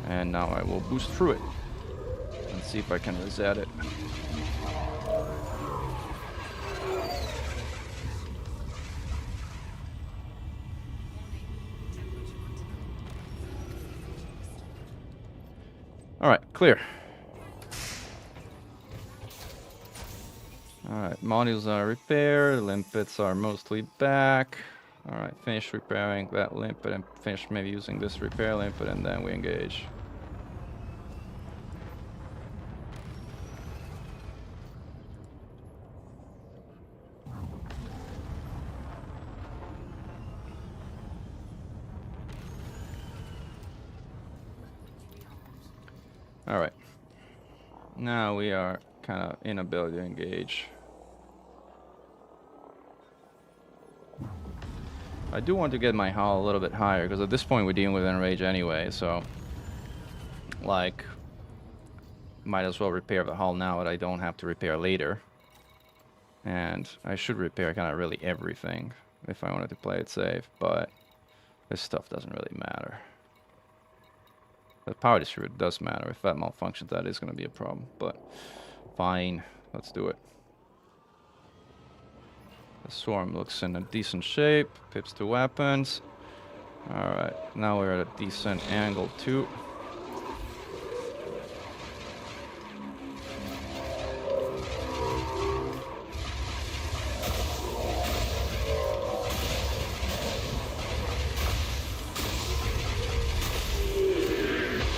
And now I will boost through it and see if I can reset it. Alright, clear. Alright, modules are repaired, limpets are mostly back. Alright, finish repairing that limpet and finish maybe using this repair limpet, and then we engage. Now we are kind of inability to engage. I do want to get my hull a little bit higher, because at this point we're dealing with enrage anyway, so... Like... Might as well repair the hull now that I don't have to repair later. And I should repair kind of really everything if I wanted to play it safe, but... This stuff doesn't really matter. The power distributor does matter. If that malfunctions, that is going to be a problem, but... Fine, let's do it. The swarm looks in a decent shape. Pips to weapons. Alright, now we're at a decent angle too.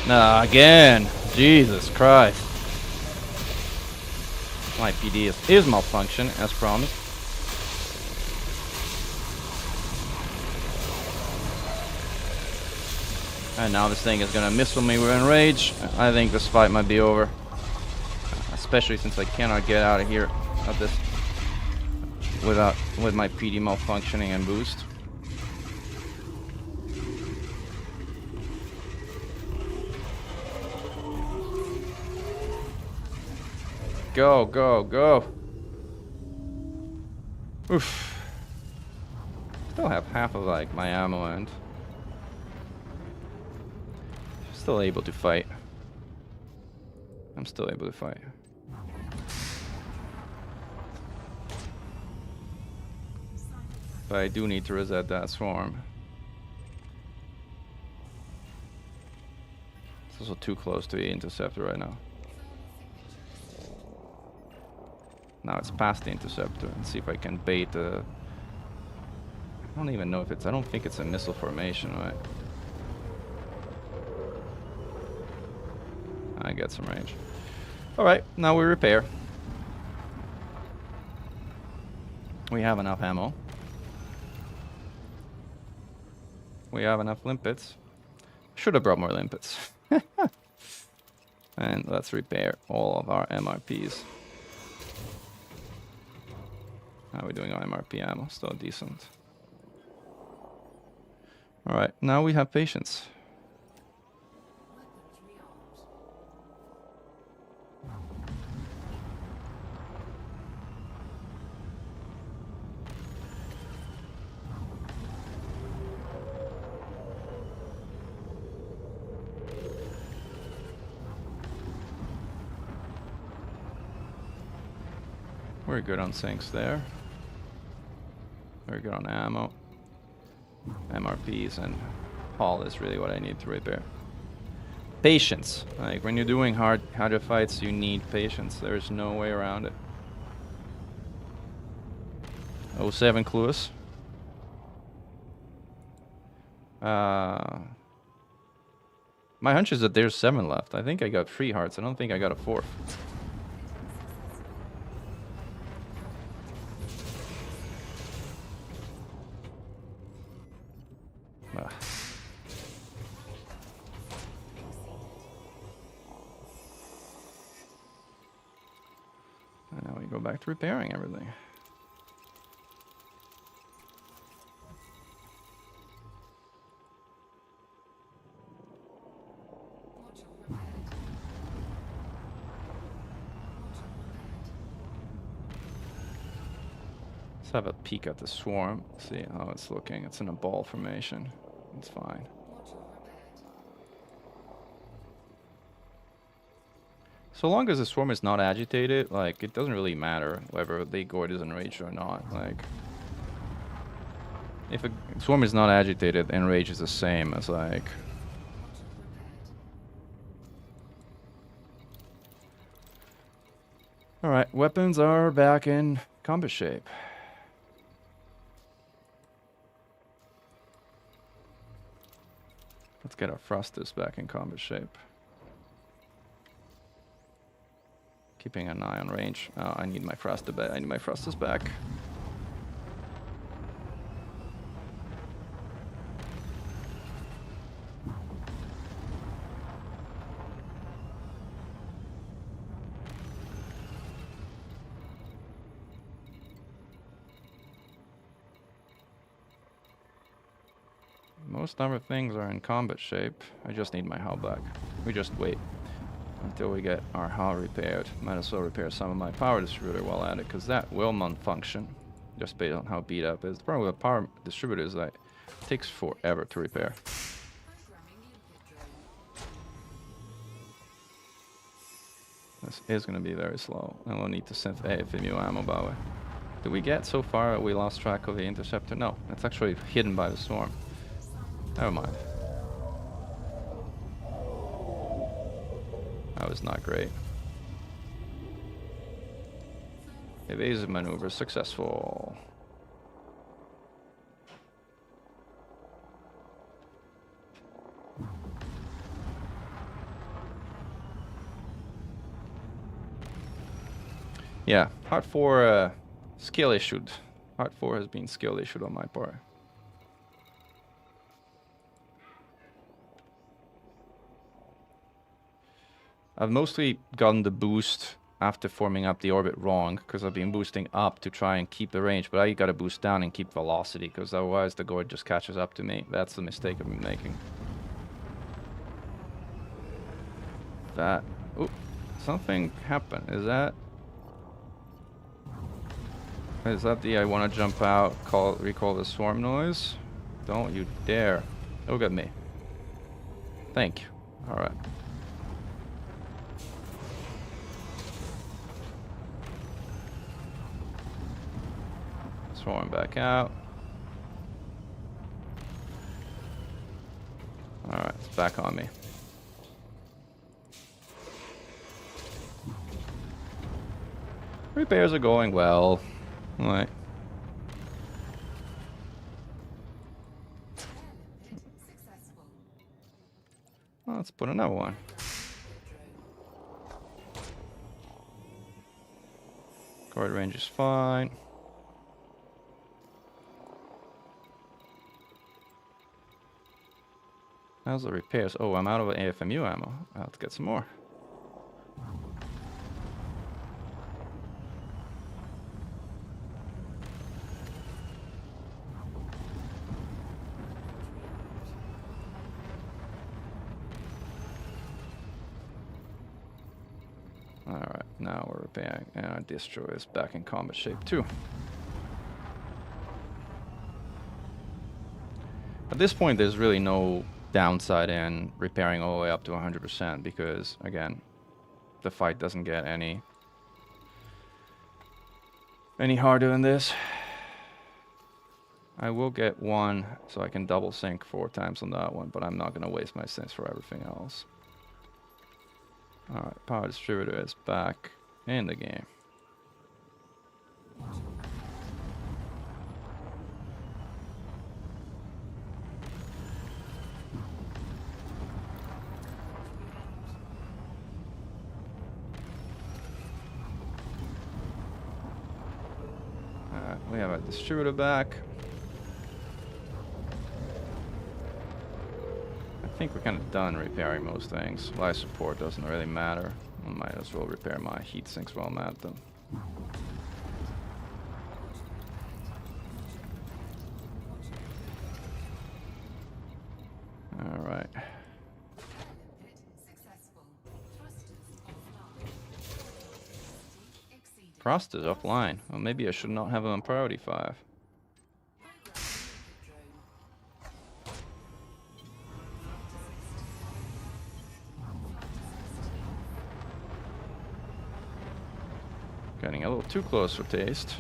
Nah, again! Jesus Christ. My PD is malfunction, as promised. And now this thing is gonna missile me with enrage. I think this fight might be over. Especially since I cannot get out of here at this with my PD malfunctioning and boost. Go, go, go. Oof. Still have half of like my ammo and still able to fight. I'm still able to fight. But I do need to reset that swarm. It's also too close to the interceptor right now. Now it's past the interceptor, and see if I can bait the... I don't even know if it's... I don't think it's a missile formation, right? I get some range. Alright, now we repair. We have enough ammo. We have enough limpets. Should have brought more limpets. And let's repair all of our MRPs. How are we doing on MRP ammo? Still decent. Alright, now we have patience. We're good on sinks there. Very good on ammo. MRPs and hull is really what I need to repair. Patience. Like when you're doing harder fights, you need patience. There's no way around it. 07 Clueless. My hunch is that there's 7 left. I think I got 3 hearts. I don't think I got a 4th. And now we go back to repairing everything. Let's have a peek at the swarm, see how it's looking. It's in a ball formation. It's fine. So long as the swarm is not agitated, like, it doesn't really matter whether the gourd is enraged or not. Like, if a swarm is not agitated, enrage is the same as, like... Alright, weapons are back in combat shape. Let's get our thrusters back in combat shape. Keeping an eye on range. Oh, I need my thruster back. I need my thrusters back. Most other things are in combat shape. I just need my hull back. We just wait until we get our hull repaired. Might as well repair some of my power distributor while at it, because that will non-function. Just based on how beat up it is. The problem with a power distributor is that it takes forever to repair. This is going to be very slow, and we'll need to send AFMU ammo by the way. Did we get so far that we lost track of the interceptor? No, it's actually hidden by the storm. Never mind. That was not great. Evasive maneuver successful. Yeah, Hard 4 skill issued. Hard 4 has been skill issued on my part. I've mostly gotten the boost after forming up the orbit wrong, because I've been boosting up to try and keep the range, but I gotta boost down and keep velocity, because otherwise the Gord just catches up to me. That's the mistake I've been making. That... Oop, something happened. Is that the I want to jump out, recall the swarm noise? Don't you dare. Look at me. Thank you. Alright. Swarm back out. Alright, it's back on me. Repairs are going well. Alright. Well, let's put another one. Guard range is fine. How's the repairs? Oh, I'm out of AFMU ammo. I'll have to get some more. Alright, now we're repairing, and our destroyer is back in combat shape too. At this point, there's really no downside in repairing all the way up to 100%, because, again, the fight doesn't get any harder than this. I will get one, so I can double sync 4 times on that one, but I'm not going to waste my syncs for everything else. Alright, power distributor is back in the game. Alright, we have our distributor back. I think we're kind of done repairing most things. Life support doesn't really matter. I might as well repair my heat sinks while I'm at them. Alright. Frost is offline. Well, maybe I should not have him on priority 5. Getting a little too close for taste.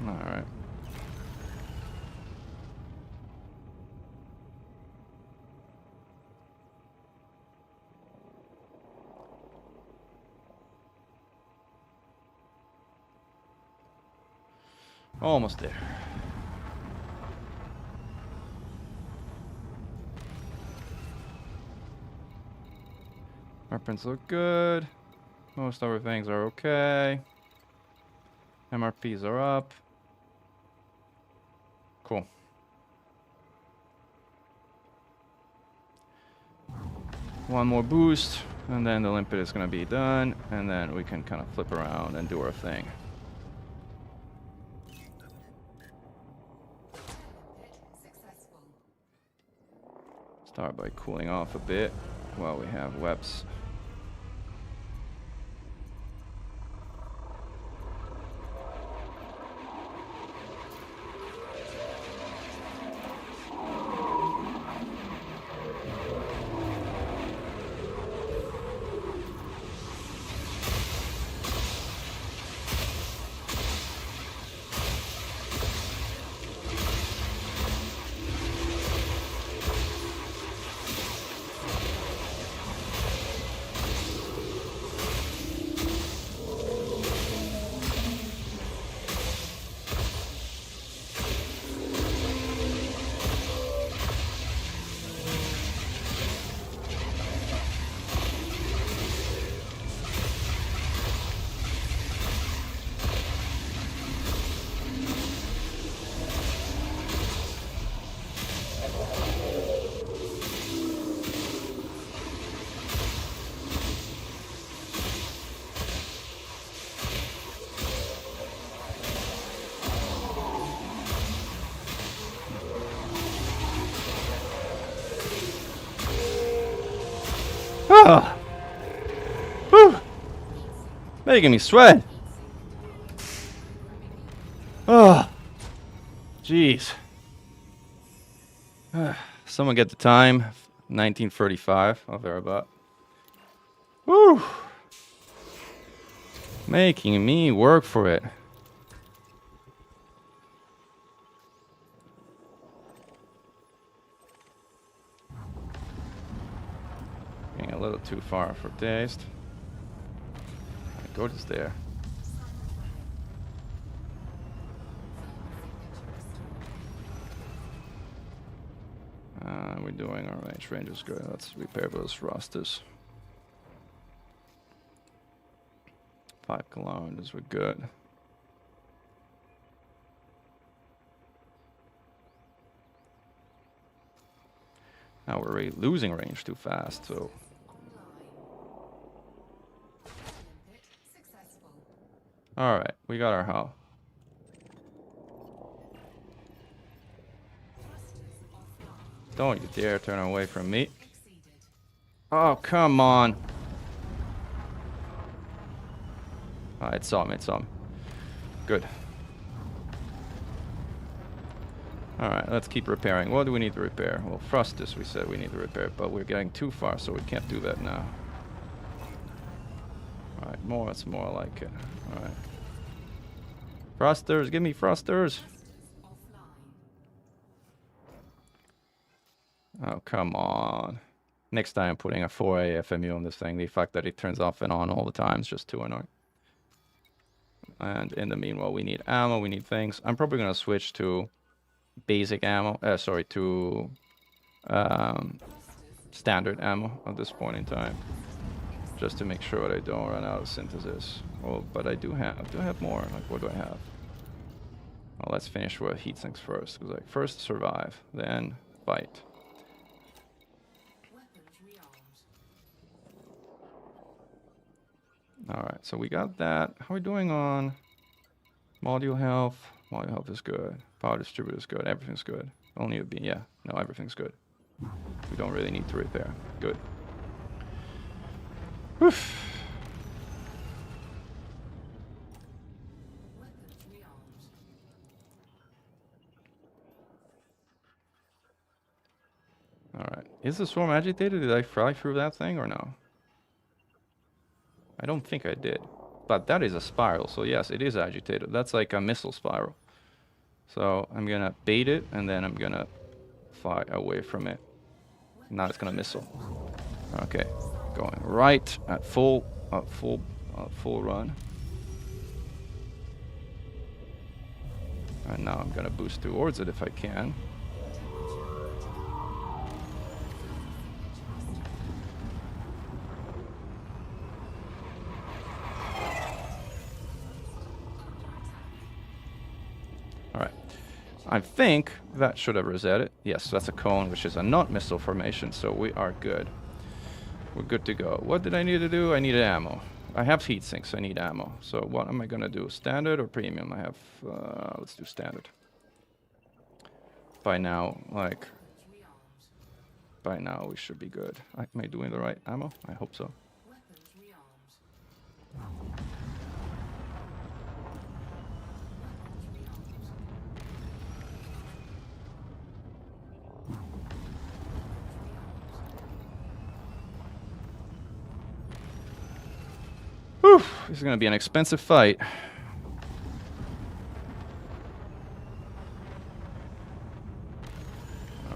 All right. Almost there. Weapons look good. Most other things are okay. MRPs are up. Cool. One more boost. And then the limpet is going to be done, and then we can kind of flip around and do our thing. Start by cooling off a bit while we have webs. Ah! Whew! Making me sweat. Oh, jeez. Someone get the time. 1935 or thereabout. Woo! Making me work for it. Getting a little too far for taste. Go just there. We're doing our range. Range is good. Let's repair those rosters. 5 kilometers, we're good. Now we're really losing range too fast, so. Alright, we got our hull. Don't you dare turn away from me. Oh, come on. Ah, it saw me, it saw me. Good. Alright, let's keep repairing. What do we need to repair? Well, thrusters we said we need to repair, but we're getting too far, so we can't do that now. Alright, more, it's more like it. Alright. Thrusters, give me thrusters! Oh, come on. Next time I'm putting a 4 AFMU on this thing. The fact that it turns off and on all the time is just too annoying. And in the meanwhile, we need ammo, we need things. I'm probably going to switch to basic ammo. Sorry, to standard ammo at this point in time. Just to make sure that I don't run out of synthesis. Oh, but I do have more. Like, what do I have? Well, let's finish with heat sinks first. Because, like, first survive, then fight. Alright, so we got that. How are we doing on module health? Module health is good. Power distributor is good. Everything's good. Only it would be, yeah. No, everything's good. We don't really need to repair. Good. Oof. Alright. Is the swarm agitated? Did I fly through that thing or no? I don't think I did. But that is a spiral, so yes, it is agitated. That's like a missile spiral. So I'm gonna bait it, and then I'm gonna fly away from it. Now it's gonna missile. Okay, going right at full run. And now I'm gonna boost towards it if I can. I think that should have reset it. Yes, that's a cone, which is a not missile formation, so we are good. We're good to go. What did I need to do? I needed ammo. I have heat sinks. I need ammo. So what am I gonna do? Standard or premium? I have. Let's do standard. By now, like. By now we should be good. Am I doing the right ammo? I hope so. Whew, this is gonna be an expensive fight.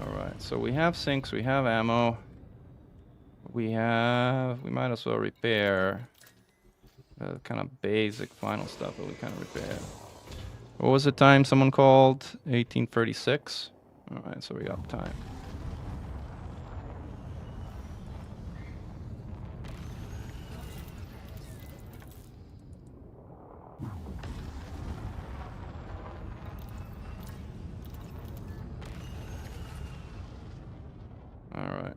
Alright, so we have sinks, we have ammo. We might as well repair the kind of basic final stuff that we can repair. What was the time someone called? 1836? Alright, so we got time. Alright.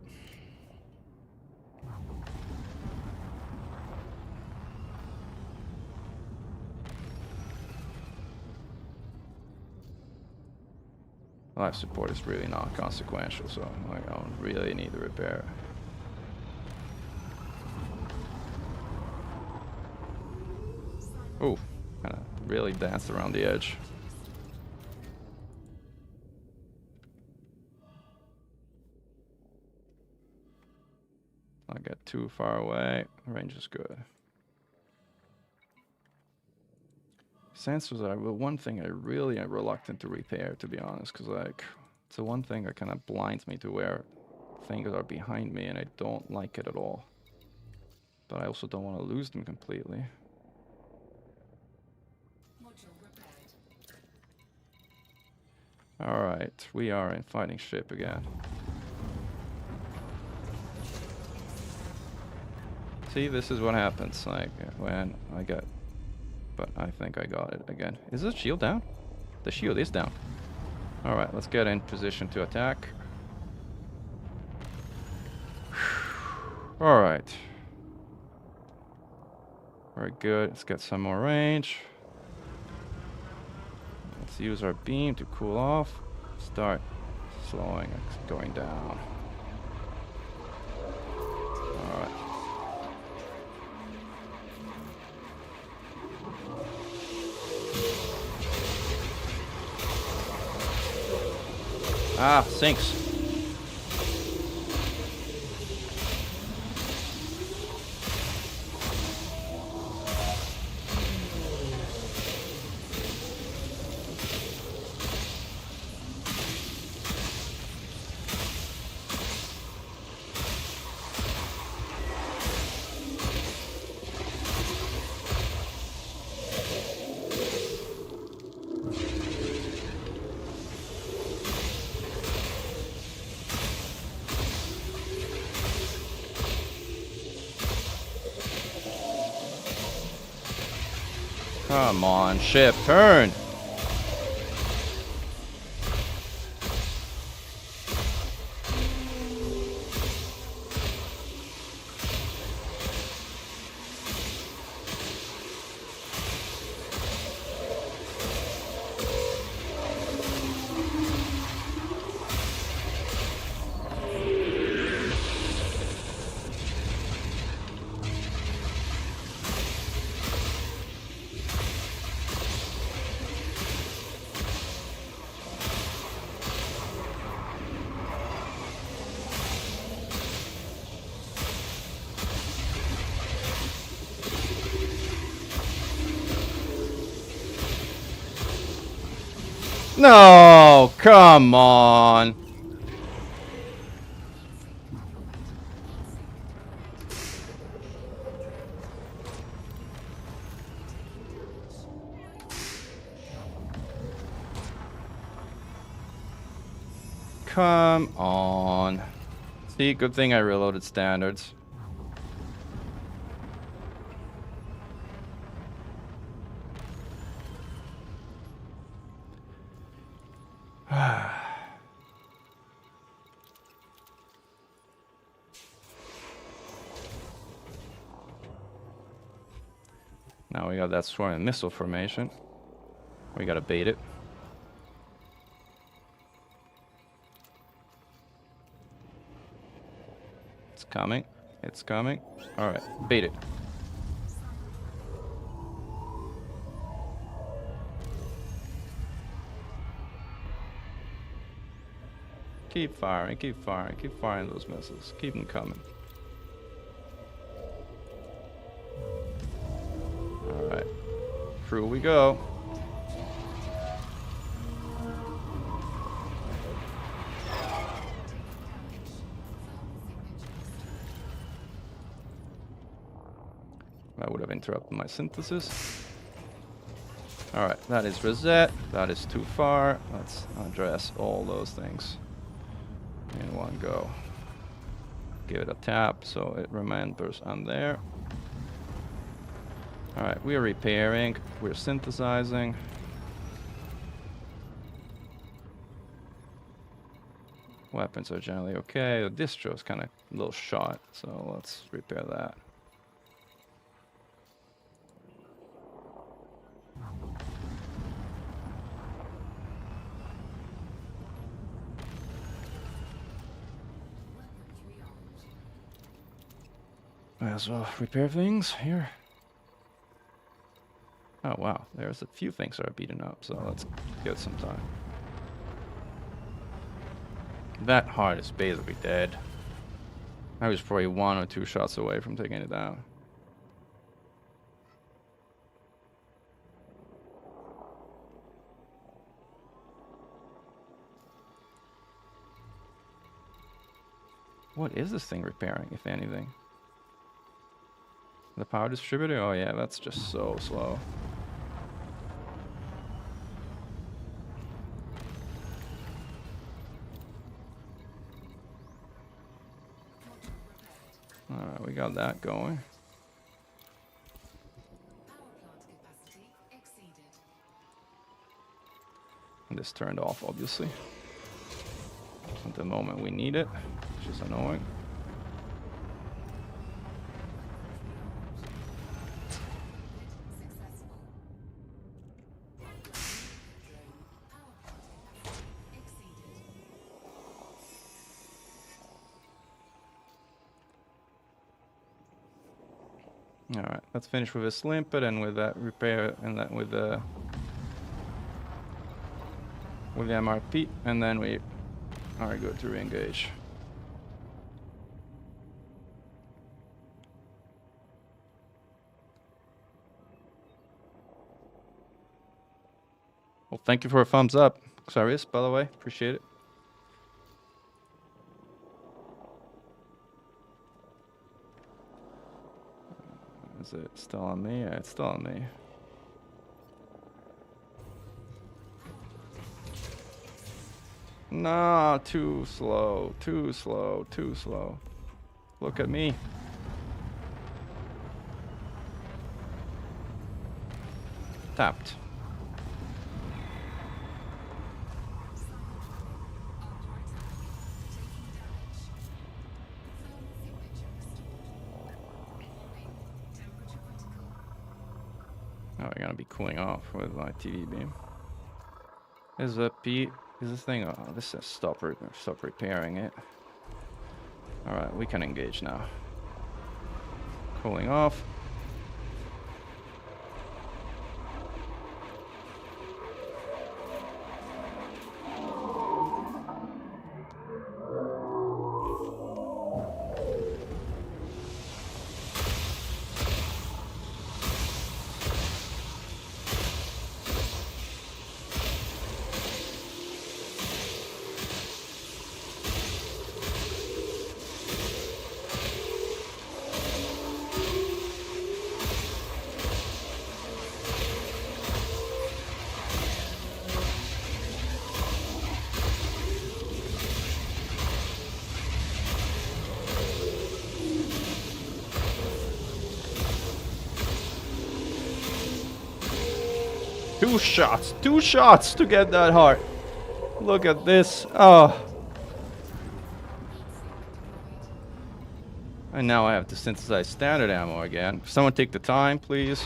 Life support is really not consequential, so like, I don't really need to repair. Ooh, kind of really danced around the edge. Not get too far away. Range is good. Sensors are the one thing I really am reluctant to repair, to be honest, because like it's the one thing that kind of blinds me to where things are behind me, and I don't like it at all. But I also don't want to lose them completely. Alright, we are in fighting shape again. See, this is what happens, like, when I get... But I think I got it again. Is the shield down? The shield is down. Alright, let's get in position to attack. Alright. Very good, let's get some more range. Let's use our beam to cool off. Start slowing, going down. Alright. Ah, sinks. Come on, ship, turn! No, come on. Come on. See, good thing I reloaded standards. Now we got that swarm and missile formation. We gotta bait it. It's coming. It's coming. Alright, bait it. Keep firing, keep firing, keep firing those missiles. Keep them coming. Alright. Through we go. That would have interrupted my synthesis. Alright, that is reset. That is too far. Let's address all those things in one go. Give it a tap so it remembers I'm there. Alright, we are repairing. We're synthesizing. Weapons are generally okay. The distro is kind of a little shot, so let's repair that. Might as well repair things here. Oh wow, there's a few things that are beaten up, so let's give it some time. That heart is basically dead. I was probably 1 or 2 shots away from taking it down. What is this thing repairing, if anything? The power distributor? Oh yeah, that's just so slow. Alright, we got that going. And this turned off, obviously. At the moment we need it, which is annoying. Alright, let's finish with this limpet and with that repair and then with the MRP, and then we are good to re-engage. Well, thank you for a thumbs up, Xarius, by the way. Appreciate it. Is it still on me? Yeah, it's still on me. No, too slow, too slow, too slow. Look at me. Tapped. Oh, we're gonna be cooling off with my TV beam. Is a P? Is this thing? Oh, this says stop repairing it. All right, we can engage now. Cooling off. Two shots to get that heart. Look at this. Oh. And now I have to synthesize standard ammo again. Someone take the time, please.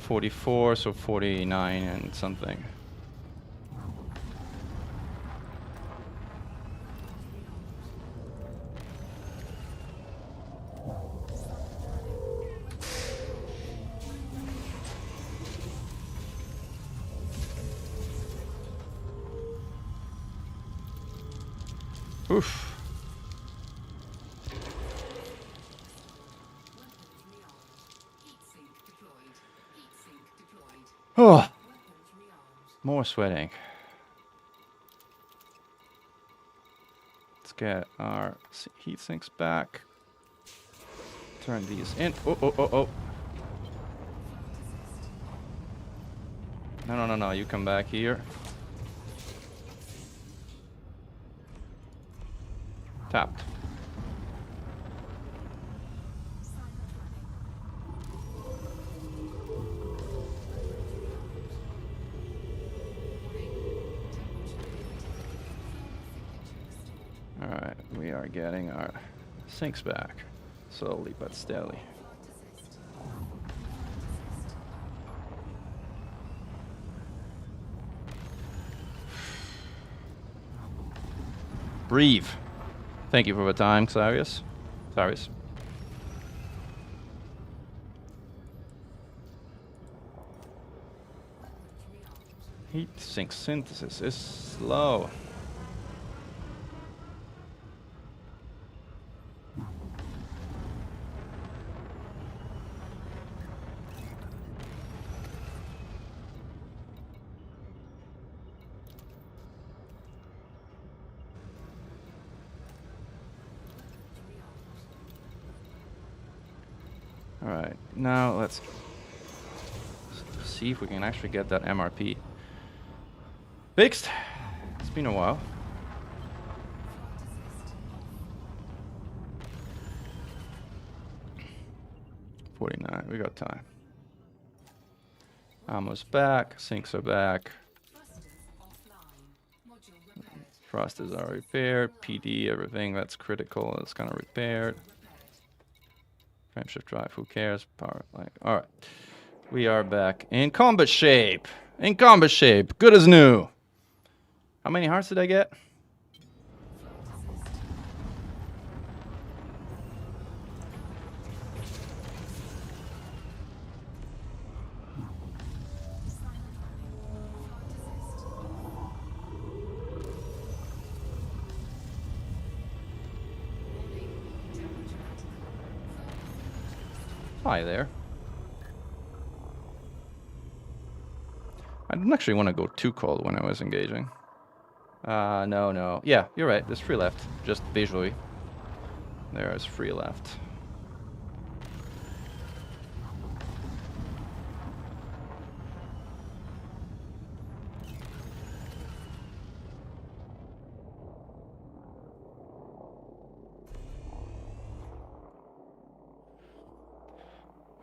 44, so 49 and something. Oof. Oh, more sweating. Let's get our heat sinks back. Turn these in. Oh, oh, oh, oh. No, no, no, no. You come back here. Tapped. Alright, we are getting our sinks back. Slowly but steadily. Breathe. Thank you for the time, Xarius. Xarius. Heat sink synthesis is slow. Alright, now let's see if we can actually get that MRP fixed. It's been a while. $49, we got time. Ammo's back, sinks are back. Thrusters are repaired, PD, everything that's critical is kind of repaired. Frameshift drive, who cares? Power, like, alright. We are back in combat shape. In combat shape, good as new. How many hearts did I get? Hi there. I didn't actually want to go too cold when I was engaging. No. Yeah, you're right. There's free left. Just visually. There is free left.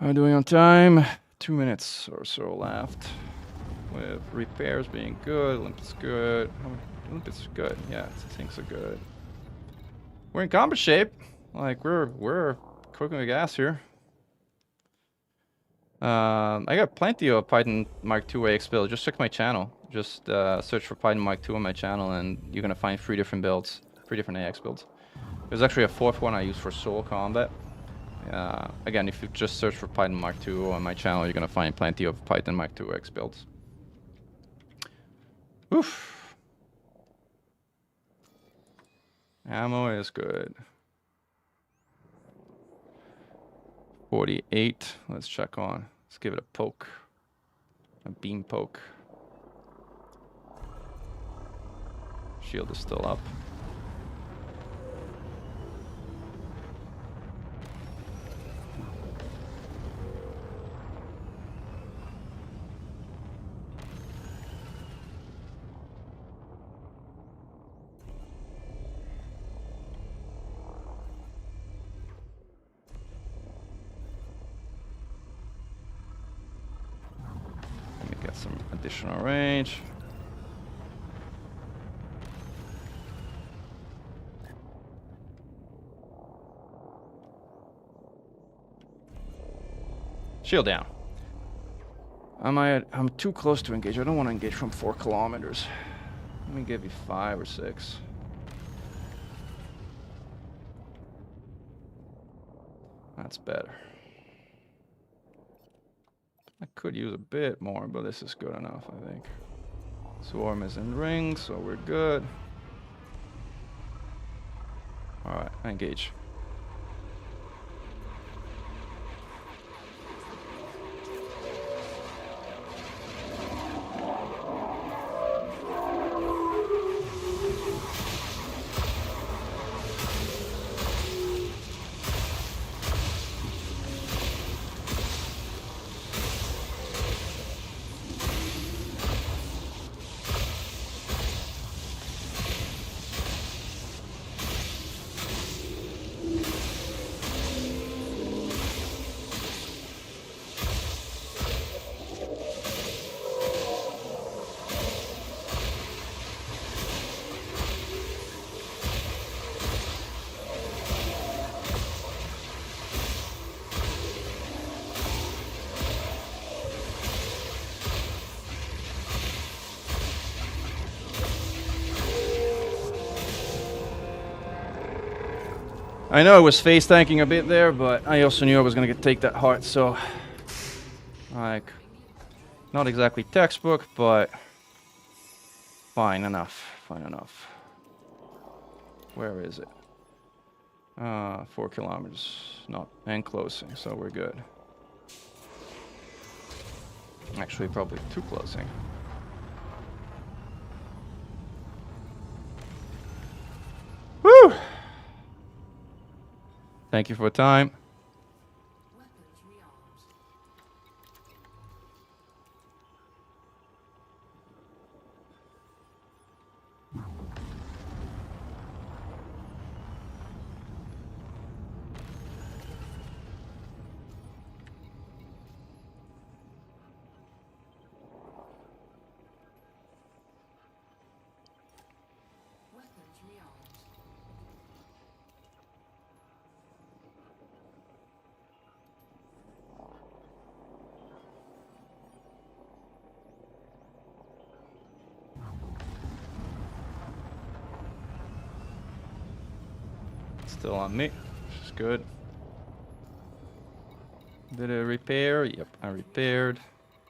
I'm doing on time. 2 minutes or so left. With repairs being good, limpet's good. Limpet's good. Yeah, things are good. We're in combat shape. Like we're cooking the gas here. I got plenty of Python Mark II AX builds. Just check my channel. Just search for Python Mark II on my channel, and you're gonna find 3 different builds, 3 different AX builds. There's actually a 4th one I use for solo combat. Again, if you just search for Python Mark II on my channel, you're gonna find plenty of Python Mark II X builds. Oof. Ammo is good. 48. Let's check on. Let's give it a poke. A beam poke. Shield is still up. Some additional range. Shield down. I'm too close to engage. I don't want to engage from 4 kilometers. Let me give you 5 or 6. That's better. I could use a bit more, but this is good enough, I think. Swarm is in ring, so we're good. Alright, engage. I know I was face tanking a bit there, but I also knew I was gonna take that heart, so like not exactly textbook, but fine enough. Fine enough. Where is it? 4 kilometers, not enclosing, so we're good. Actually, probably 2 closing. Woo! Thank you for your time. Still on me, which is good. Did I repair? Yep, I repaired.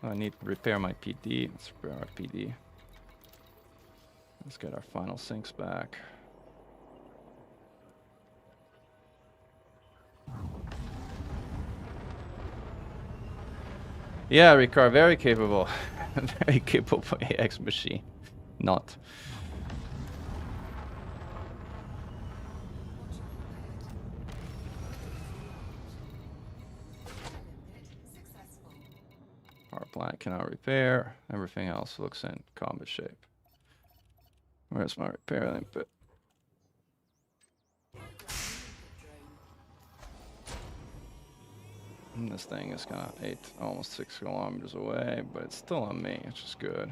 I need to repair my PD. Let's repair our PD. Let's get our final sinks back. Yeah, Ricard, very capable. Very capable AX machine. Not. Our plant cannot repair. Everything else looks in combat shape. Where's my repair input? And this thing is kind of almost 6 kilometers away, but it's still on me, which is good.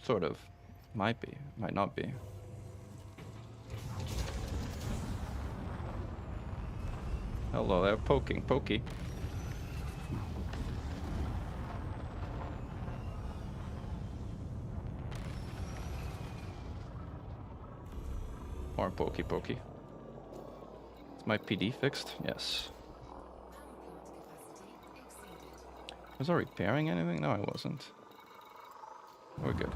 Sort of. Might be. Might not be. Hello there, poking, pokey. Or pokey, pokey. Is my PD fixed? Yes. Was I repairing anything? No, I wasn't. We're good.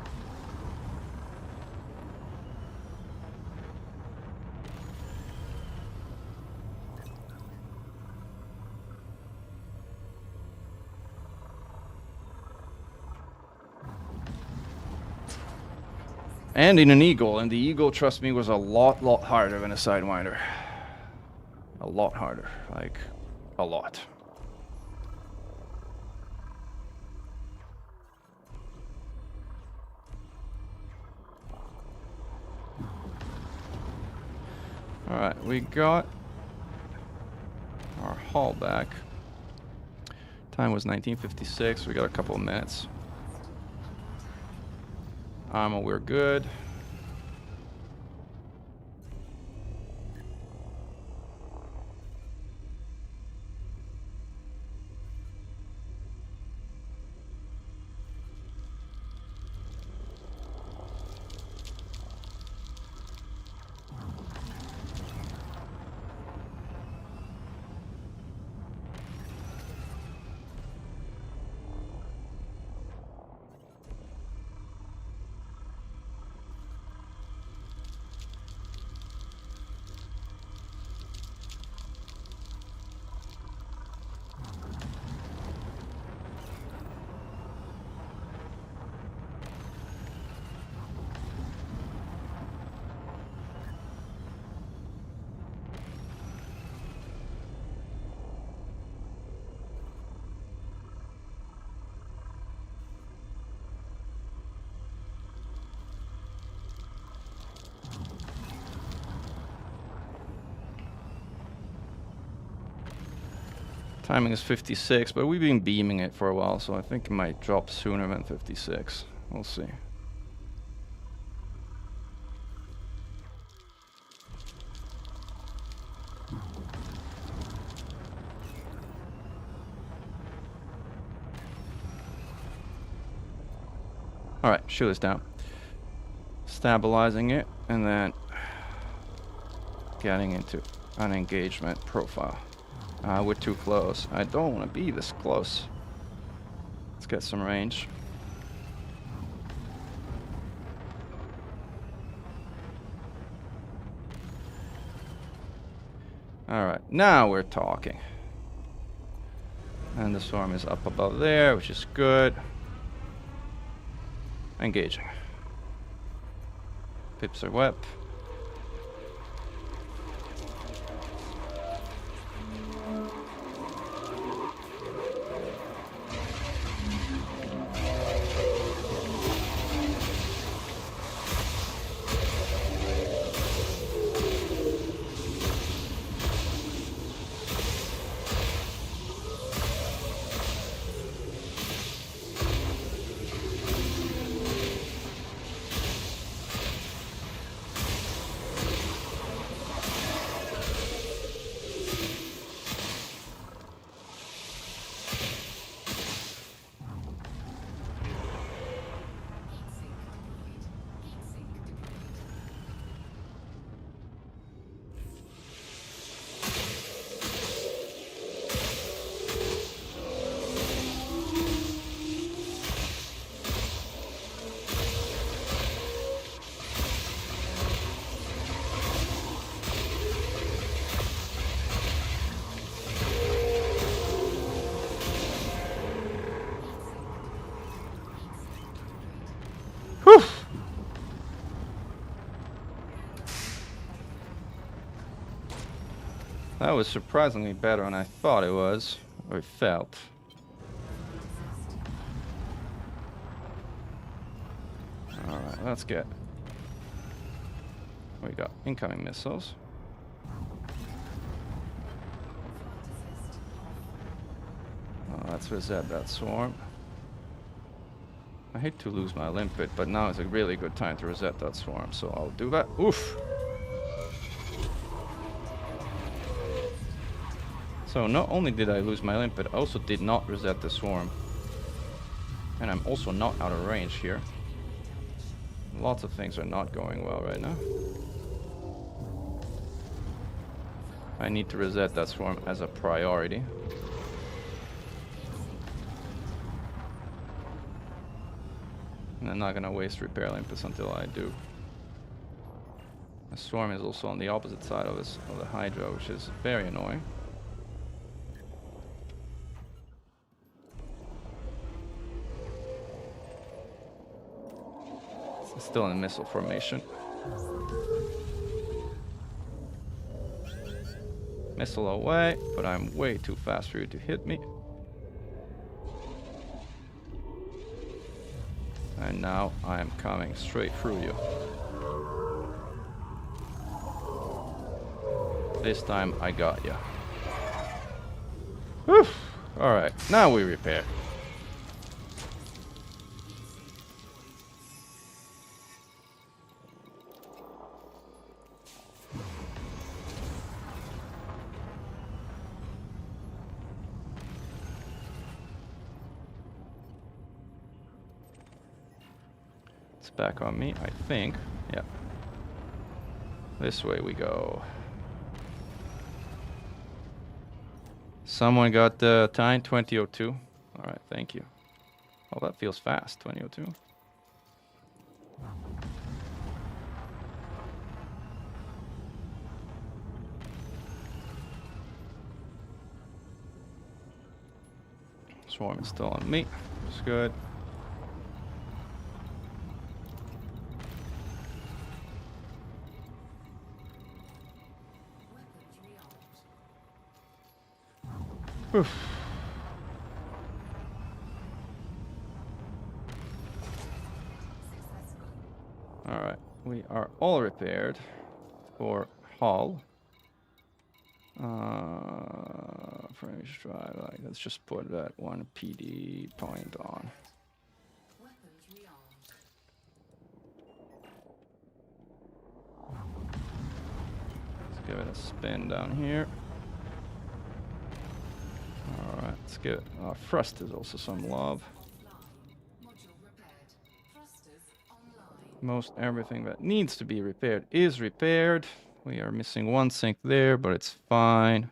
And in an Eagle, and the Eagle, trust me, was a lot harder than a Sidewinder. A lot harder, like, a lot. Alright, we got our haul back. Time was 1956, we got a couple of minutes. Ammo, we're good. Timing is 56, but we've been beaming it for a while, so I think it might drop sooner than 56. We'll see. Alright, shoot us down. Stabilizing it, and then getting into an engagement profile. We're too close. I don't want to be this close. Let's get some range. Alright, now we're talking. And the swarm is up above there, which is good. Engaging. Pips are wet. That was surprisingly better than I thought it was, or it felt. Alright, let's get... We got incoming missiles. Let's reset that swarm. I hate to lose my limpet, but now is a really good time to reset that swarm, so I'll do that. Oof! So not only did I lose my limpet, I also did not reset the swarm. And I'm also not out of range here. Lots of things are not going well right now. I need to reset that swarm as a priority. And I'm not gonna waste repair limpets until I do. The swarm is also on the opposite side of the Hydra, which is very annoying. Still in missile formation. Missile away, but I'm way too fast for you to hit me. And now I am coming straight through you. This time I got you. Whew. Alright, now we repair. Back on me, I think. Yeah. This way we go. Someone got the time 2002. Alright, thank you. Oh, that feels fast, 2002. Swarm is still on me. It's good. Oof. All right, we are all repaired for hull. French drive. Like, let's just put that one PD point on. Let's give it a spin down here. All right, let's give thrusters also some love. Most everything that needs to be repaired is repaired. We are missing one sink there, but it's fine.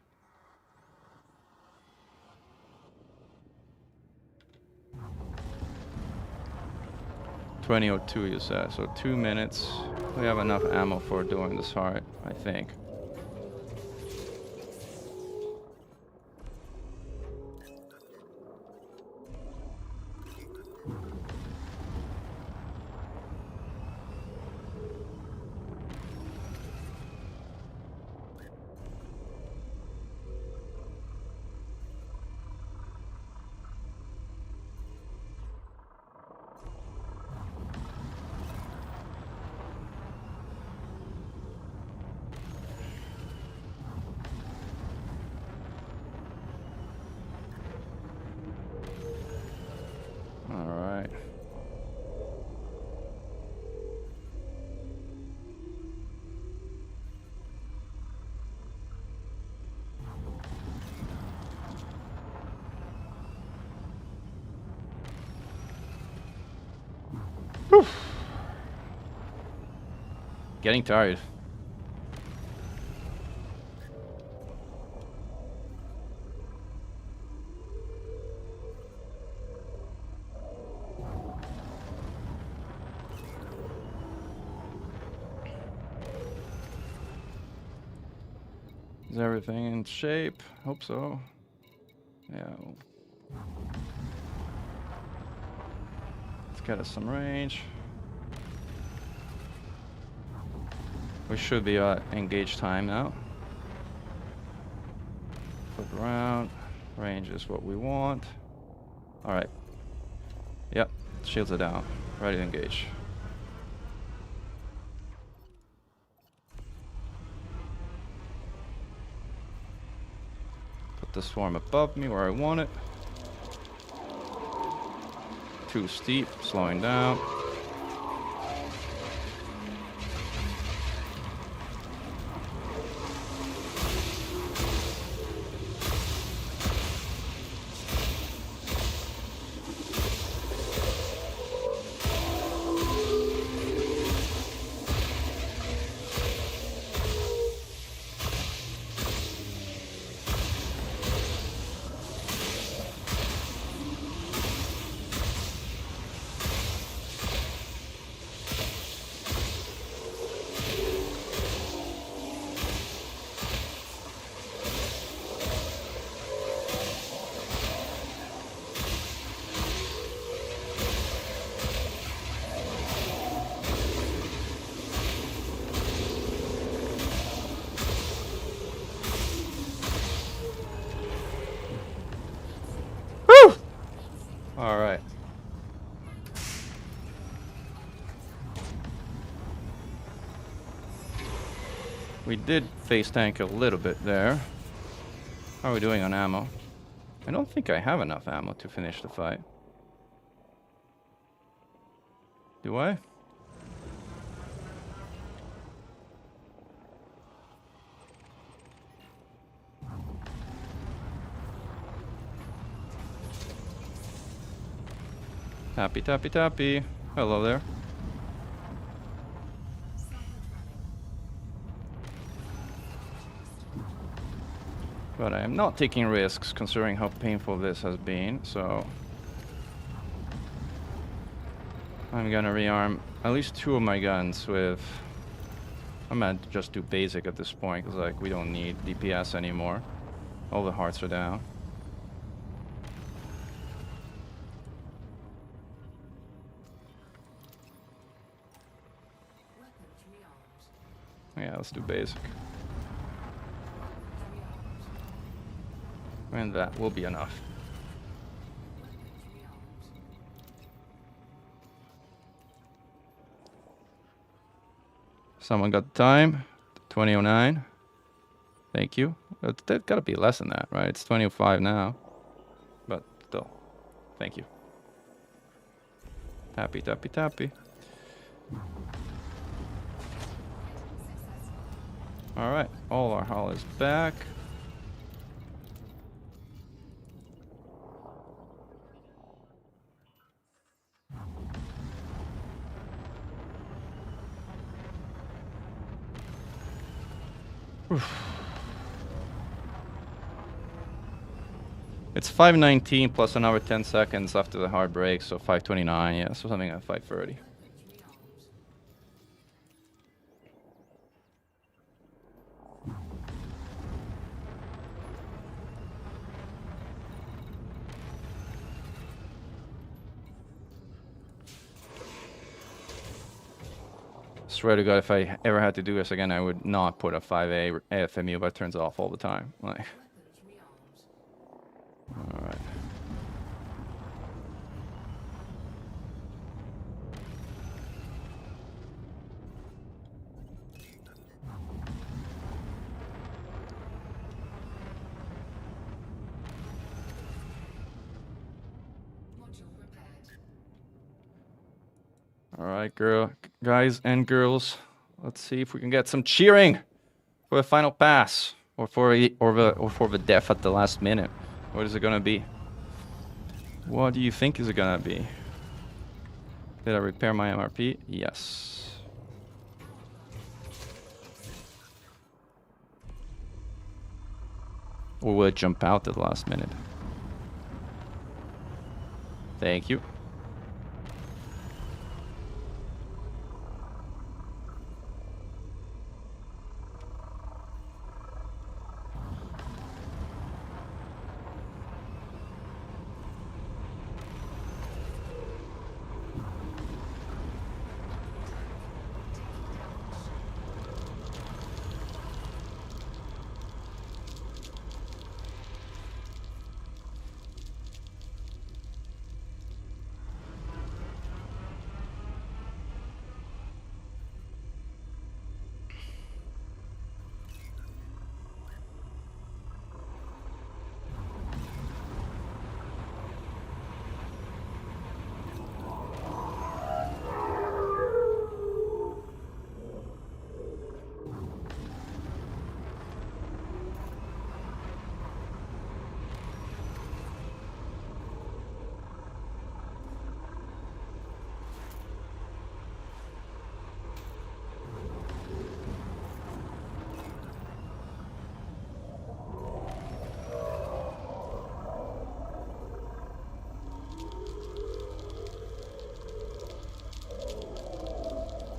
(20:02) you said, so 2 minutes. We have enough ammo for doing this hard, I think. All right. Whew. Getting tired. Is everything in shape? Hope so. Yeah. Let's get us some range. We should be at engage time now. Flip around. Range is what we want. Alright. Yep. Shields are down. Ready to engage. Put the swarm above me where I want it. Too steep. Slowing down. All right. We did face tank a little bit there. How are we doing on ammo? I don't think I have enough ammo to finish the fight. Do I? Tappy, tappy, tappy. Hello there. But I am not taking risks considering how painful this has been, so I'm gonna rearm at least 2 of my guns with... I'm gonna just do basic at this point, because like we don't need DPS anymore. All the hearts are down. Yeah, let's do basic. And that will be enough. Someone got the time. 20:09. Thank you. It's gotta be less than that, right? It's 25 now. But still, thank you. Tappy, tappy, tappy. Alright, all our hull is back. It's 5:19 plus another 10 seconds after the hard break, so 5:29, yeah, so something at 5:30. Swear to God, if I ever had to do this again, I would not put a 5A AFMU, but it turns off all the time. Like, all right. All right, guys and girls, let's see if we can get some cheering for the final pass, or for the death at the last minute. What is it gonna be? What do you think is it gonna be? Did I repair my MRP? Yes. Or will it jump out at the last minute? Thank you.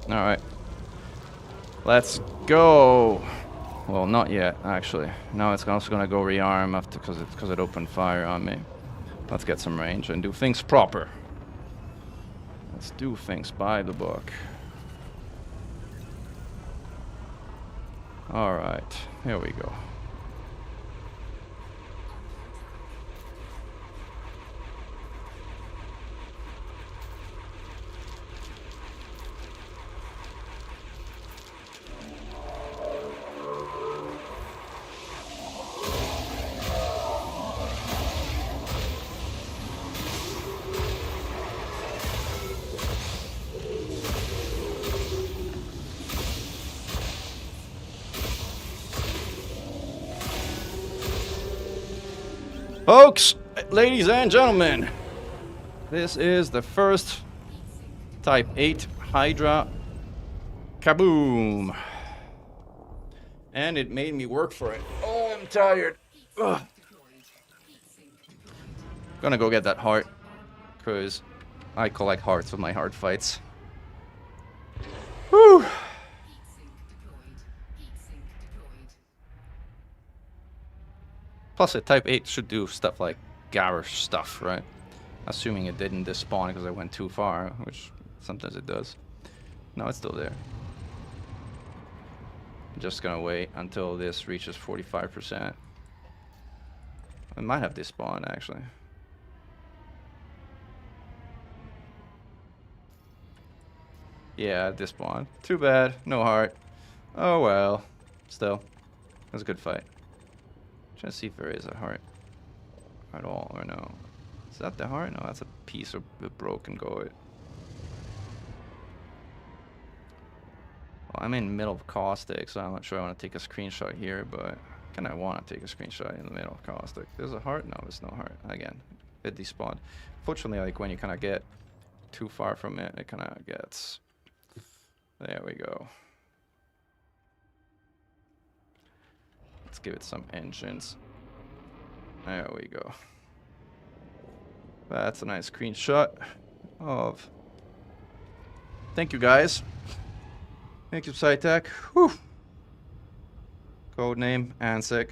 All right. Let's go. Well, not yet, actually. Now it's also gonna go rearm after because it opened fire on me. Let's get some range and do things proper. Let's do things by the book. All right, here we go. Folks, ladies and gentlemen, this is the first Type 8 Hydra kaboom. And it made me work for it. Oh, I'm tired. Ugh. Gonna go get that heart, because I collect hearts with my hard fights. Whew. Plus, a Type 8 should do stuff like garish stuff, right? Assuming it didn't despawn because I went too far, which sometimes it does. No, it's still there. I'm just gonna wait until this reaches 45%. I might have despawned, actually. Yeah, despawned. Too bad. No heart. Oh well. Still. It was a good fight. Trying to see if there is a heart at all or no. Is that the heart? No, that's a piece of the broken gourd. Well, I'm in the middle of caustic, so I'm not sure I want to take a screenshot here, but kind of want to take a screenshot in the middle of caustic. There's a heart? No, there's no heart. Again, it despawned. Fortunately, like when you kind of get too far from it, it kind of gets... There we go. Let's give it some engines. There we go. That's a nice screenshot of... Thank you, guys. Thank you, SciTech. Whew. Codename, Ansek.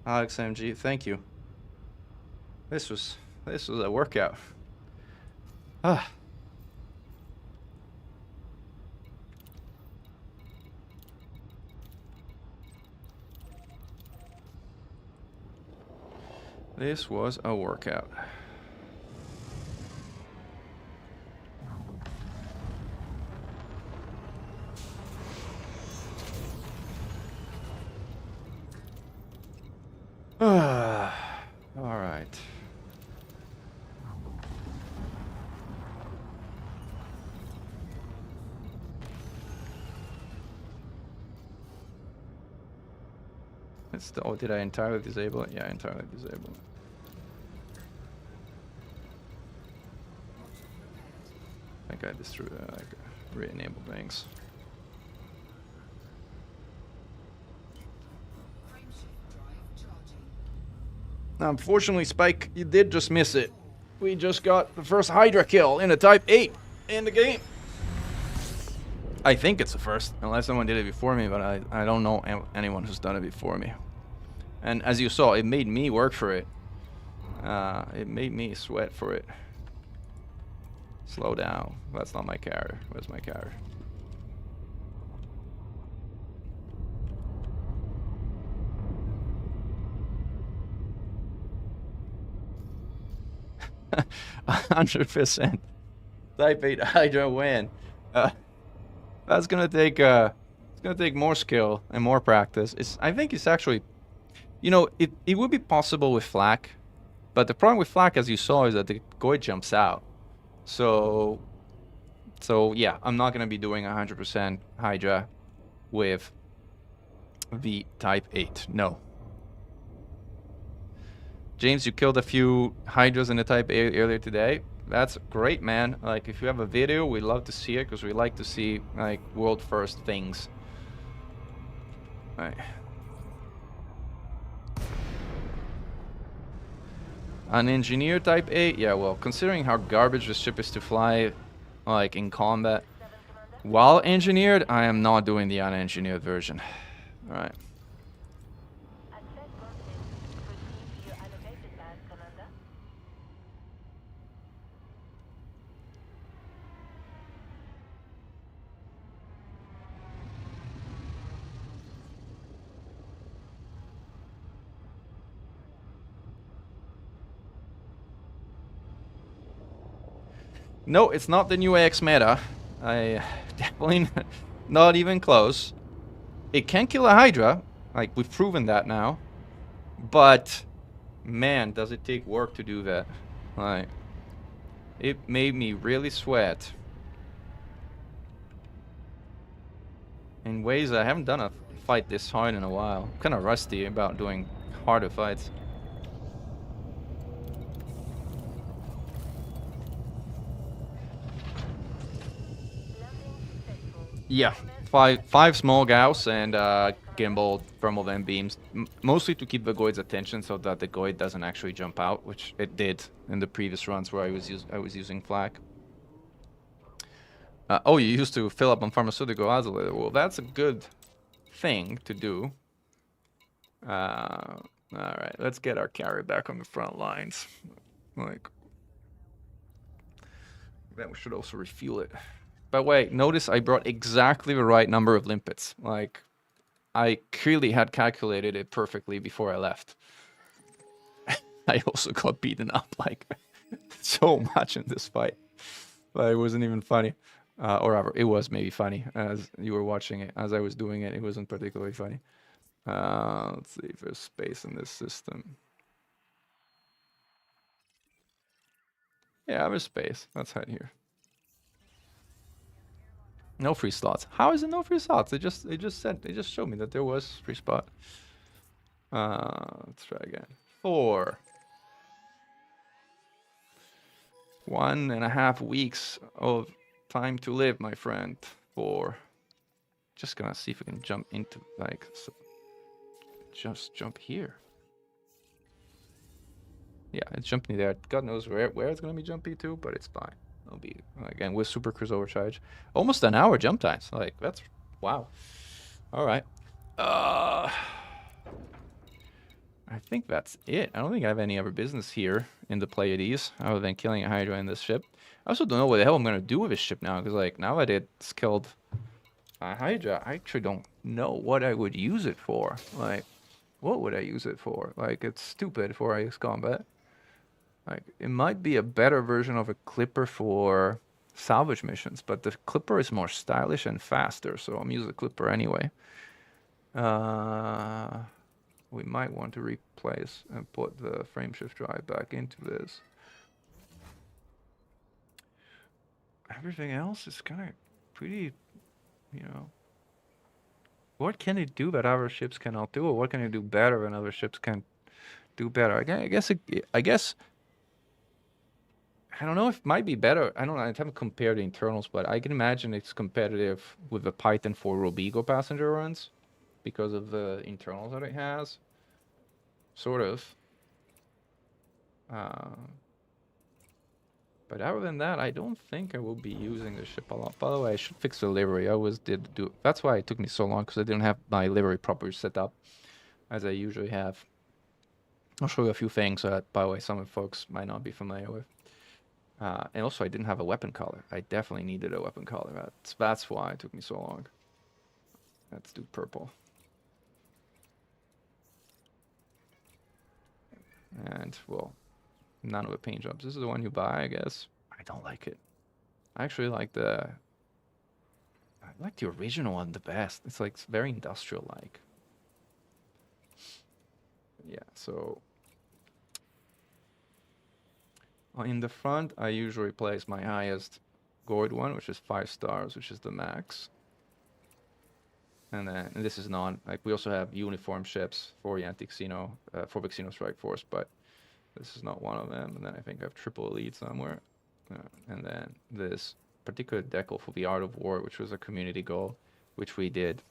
Alex MG, thank you. This was a workout. Ah. This was a workout. All right. Oh, did I entirely disable it? Yeah, entirely disable it. I think I just re-enable things. Now, unfortunately, Spike, you did just miss it. We just got the first Hydra kill in a Type 8 in the game. I think it's the first, unless someone did it before me, but I don't know anyone who's done it before me. And as you saw, it made me work for it. It made me sweat for it. Slow down. That's not my character. Where's my character? A 100%. Type 8 Hydra win. That's gonna take it's gonna take more skill and more practice. I think it's actually, you know, it would be possible with flak, but the problem with flak, as you saw, is that the goit jumps out. So yeah, I'm not gonna be doing 100% Hydra with the Type 8. No. James, you killed a few Hydras in the Type 8 earlier today. That's great, man. Like, if you have a video, we love to see it, because we like to see, like, world first things. Alright. An engineer Type 8? Yeah, well, considering how garbage the ship is to fly, like, in combat, while engineered, I am not doing the unengineered version. Alright. No, it's not the new AX meta. I definitely not even close. It can kill a Hydra, like we've proven that now. But man, does it take work to do that. Like, it made me really sweat in ways I haven't done a fight this hard in a while. I'm kind of rusty about doing harder fights. Yeah, five small Gauss and gimbal thermal vent beams, mostly to keep the goid's attention so that the goid doesn't actually jump out, which it did in the previous runs where I was using flak. Oh, you used to fill up on pharmaceutical isolator. Well, that's a good thing to do. All right, let's get our carry back on the front lines. Like, then we should also refuel it. By the way, notice I brought exactly the right number of limpets. Like, I clearly had calculated it perfectly before I left. I also got beaten up, like, so much in this fight. But it wasn't even funny. Or rather, it was maybe funny as you were watching it. As I was doing it, it wasn't particularly funny. Let's see if there's space in this system. Yeah, there's space. Let's head here. No free slots. How is it no free slots? They just showed me that there was free spot. Let's try again. 4. 1.5 weeks of time to live, my friend. 4. Just gonna see if we can jump into like just jump here. Yeah, it's jumping there. God knows where it's gonna be jumpy to, but it's fine. It'll be again with Super Cruise Overcharge. Almost an hour jump times. Like that's wow. All right. I think that's it. I don't think I have any other business here in the Pleiades other than killing a Hydra in this ship. I also don't know what the hell I'm gonna do with this ship now, because like now that it's killed a Hydra, I actually don't know what I would use it for. Like, what would I use it for? Like, it's stupid for ice combat. Like, it might be a better version of a Clipper for salvage missions, but the Clipper is more stylish and faster, so I'm using the Clipper anyway. We might want to replace and put the frameshift drive back into this. Everything else is kind of pretty, you know. What can it do that other ships cannot do, or what can it do better than other ships can do better? I guess I don't know if it might be better. I don't know. I haven't compared the internals, but I can imagine it's competitive with the Python for Robigo passenger runs because of the internals that it has. Sort of. But other than that, I don't think I will be using the ship a lot. By the way, I should fix the livery. I always did do. That's why it took me so long, because I didn't have my livery properly set up, as I usually have. I'll show you a few things that, by the way, some of the folks might not be familiar with. And also, I didn't have a weapon color. I definitely needed a weapon color. That's why it took me so long. Let's do purple. And, well, none of the paint jobs. This is the one you buy, I guess. I don't like it. I actually like the original one the best. It's like very industrial-like. Yeah, so in the front, I usually place my highest gold one, which is 5 stars, which is the max. And then this is like we also have uniform ships for the Anti-Xeno, for the Xeno Strike Force, but this is not one of them. And then I think I have triple elite somewhere. And then this particular decal for the Art of War, which was a community goal, which we did,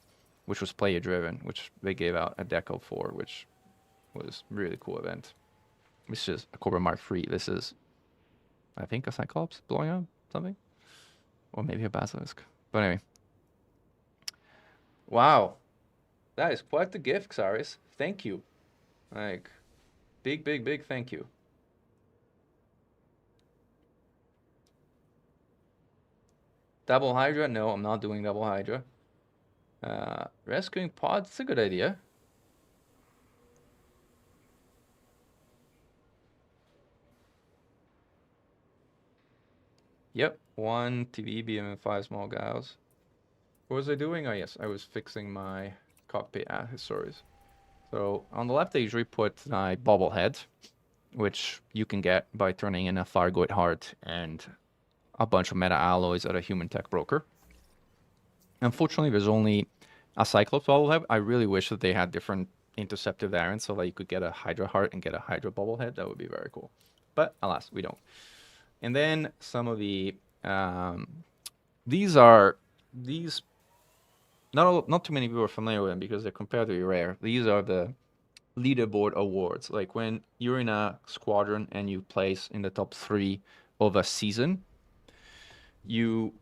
which was player driven, which they gave out a decal for, which was a really cool event. This is a Cobra Mark III. This is, I think, a Cyclops blowing up something, or maybe a Basilisk. But anyway. Wow, that is quite the gift, Xaris. Thank you. Like, big thank you. Double Hydra? No, I'm not doing double Hydra. Rescuing pods, it's a good idea. Yep, 1 TV beam and 5 small gals. What was I doing? Oh yes, I was fixing my cockpit accessories. So on the left I usually put my bobblehead, which you can get by turning in a Thargoid heart and a bunch of meta alloys at a human tech broker. Unfortunately, there's only a Cyclops bobblehead. I really wish that they had different interceptor variants so that you could get a Hydra heart and get a Hydra bobblehead. That would be very cool. But alas, we don't. And then some of the these not too many people are familiar with them because they're comparatively rare. These are the leaderboard awards. Like when you're in a squadron and you place in the top 3 of a season, you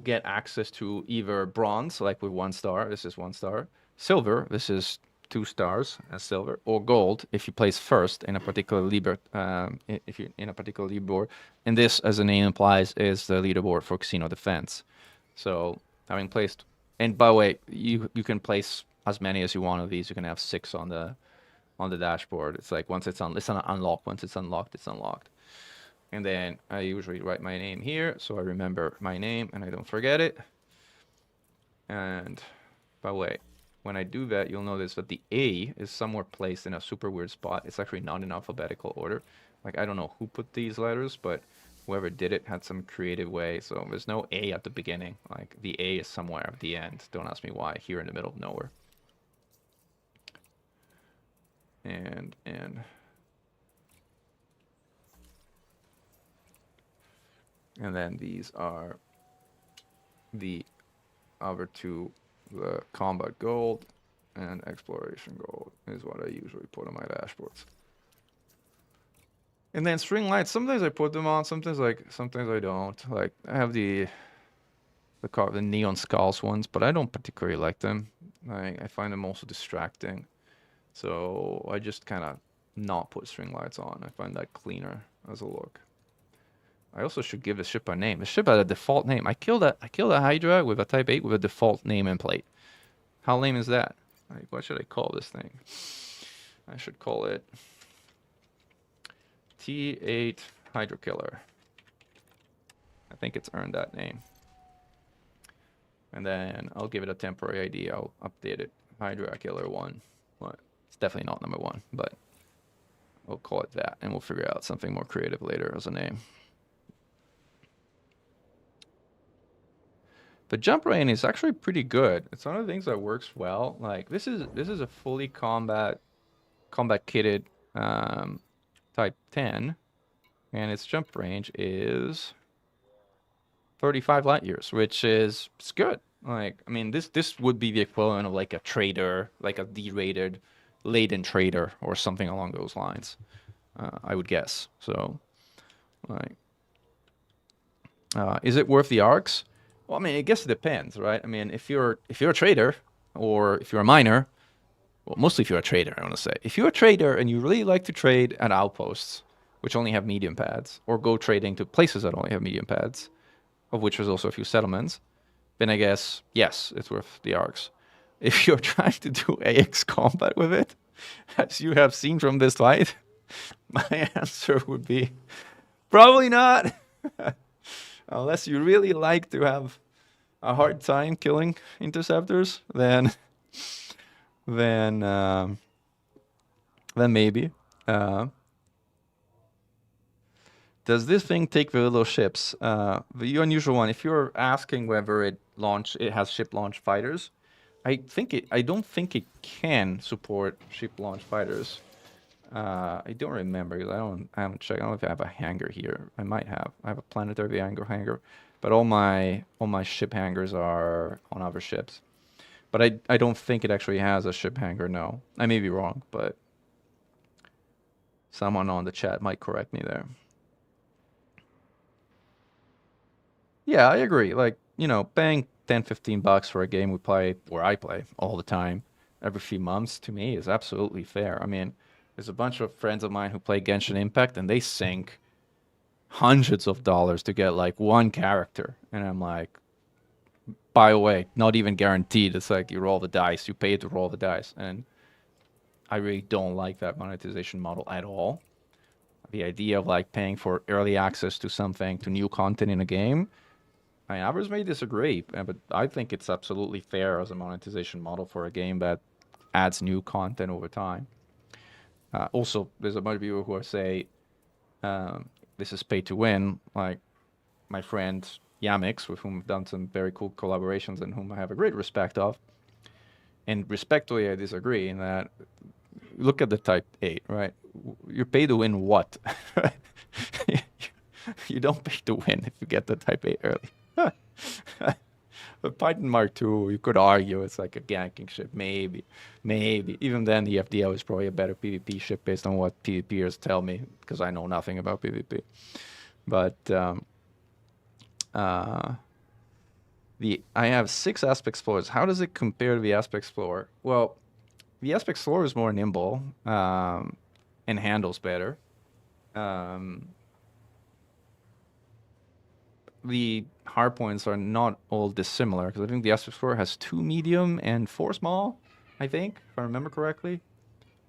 get access to either bronze, like with 1 star, this is 1 star, silver, this is 2 stars as silver, or gold if you place first in a particular if you're in a particular leaderboard. And this, as the name implies, is the leaderboard for Xeno Defense. So having placed, and by the way, you can place as many as you want of these. You can have 6 on the dashboard. It's like once it's unlocked. Once it's unlocked, it's unlocked. And then I usually write my name here, so I remember my name and I don't forget it. And By the way, when I do that, you'll notice that the A is somewhere placed in a super weird spot. It's actually not in alphabetical order. Like, I don't know who put these letters, but whoever did it had some creative way. So there's no A at the beginning. Like, the A is somewhere at the end. Don't ask me why. Here in the middle of nowhere. And then these are the other two, the combat gold and exploration gold is what I usually put on my dashboards. And then string lights, sometimes I put them on, sometimes I don't. Like, I have the neon skulls ones, but I don't particularly like them. I find them also distracting. So I just kind of not put string lights on. I find that cleaner as a look. I also should give the ship a name. The ship had a default name. I killed a Hydra with a Type 8 with a default name and plate. How lame is that? Like, what should I call this thing? I should call it T8 Hydra Killer. I think it's earned that name. And then I'll give it a temporary ID. I'll update it. Hydra Killer 1. But it's definitely not number 1, but we'll call it that. And we'll figure out something more creative later as a name. The jump rain is actually pretty good. It's one of the things that works well. Like, this is a fully combat kitted Type 10, and its jump range is 35 light years, which is it's good. Like, I mean, this would be the equivalent of like a trader, like a D-rated laden trader or something along those lines, I would guess. So, like, is it worth the arcs? Well, I mean, I guess it depends, right? I mean, if you're a trader or if you're a miner, well, mostly if you're a trader, I want to say. If you're a trader and you really like to trade at outposts, which only have medium pads, or go trading to places that only have medium pads, of which there's also a few settlements, then I guess, yes, it's worth the arcs. If you're trying to do AX combat with it, as you have seen from this fight, my answer would be probably not. Unless you really like to have a hard time killing interceptors, then maybe. Does this thing take the little ships? The unusual one. If you're asking whether it has ship launch fighters, I don't think it can support ship launch fighters. I don't remember because I haven't checked. I don't know if I have a hangar here. I might have. I have a planetary hangar, but all my ship hangars are on other ships. But I don't think it actually has a ship hangar. No, I may be wrong, but someone on the chat might correct me there. Yeah, I agree. Like, you know, paying $10-15 for a game where I play all the time, every few months, to me is absolutely fair. I mean, there's a bunch of friends of mine who play Genshin Impact, and they sink hundreds of dollars to get like one character. And I'm like, by the way, not even guaranteed. It's like you roll the dice, you pay to roll the dice. And I really don't like that monetization model at all. The idea of like paying for early access to something, to new content in a game, I mean, others may disagree, but I think it's absolutely fair as a monetization model for a game that adds new content over time. Also, there's a bunch of people who say this is pay to win, like my friend Yamix, with whom I've done some very cool collaborations and whom I have a great respect of. And respectfully, I disagree in that, look at the Type 8, right? You're paid to win what? You don't pay to win if you get the Type 8 early. But Python Mark II, you could argue it's like a ganking ship, maybe. Even then, the FDL is probably a better PvP ship based on what PvPers tell me, because I know nothing about PvP. But I have 6 Aspect Explorers. How does it compare to the Aspect Explorer? Well, the Aspect Explorer is more nimble and handles better. The hardpoints are not all dissimilar, because I think the Aspect Explorer has 2 medium and 4 small, I think, if I remember correctly.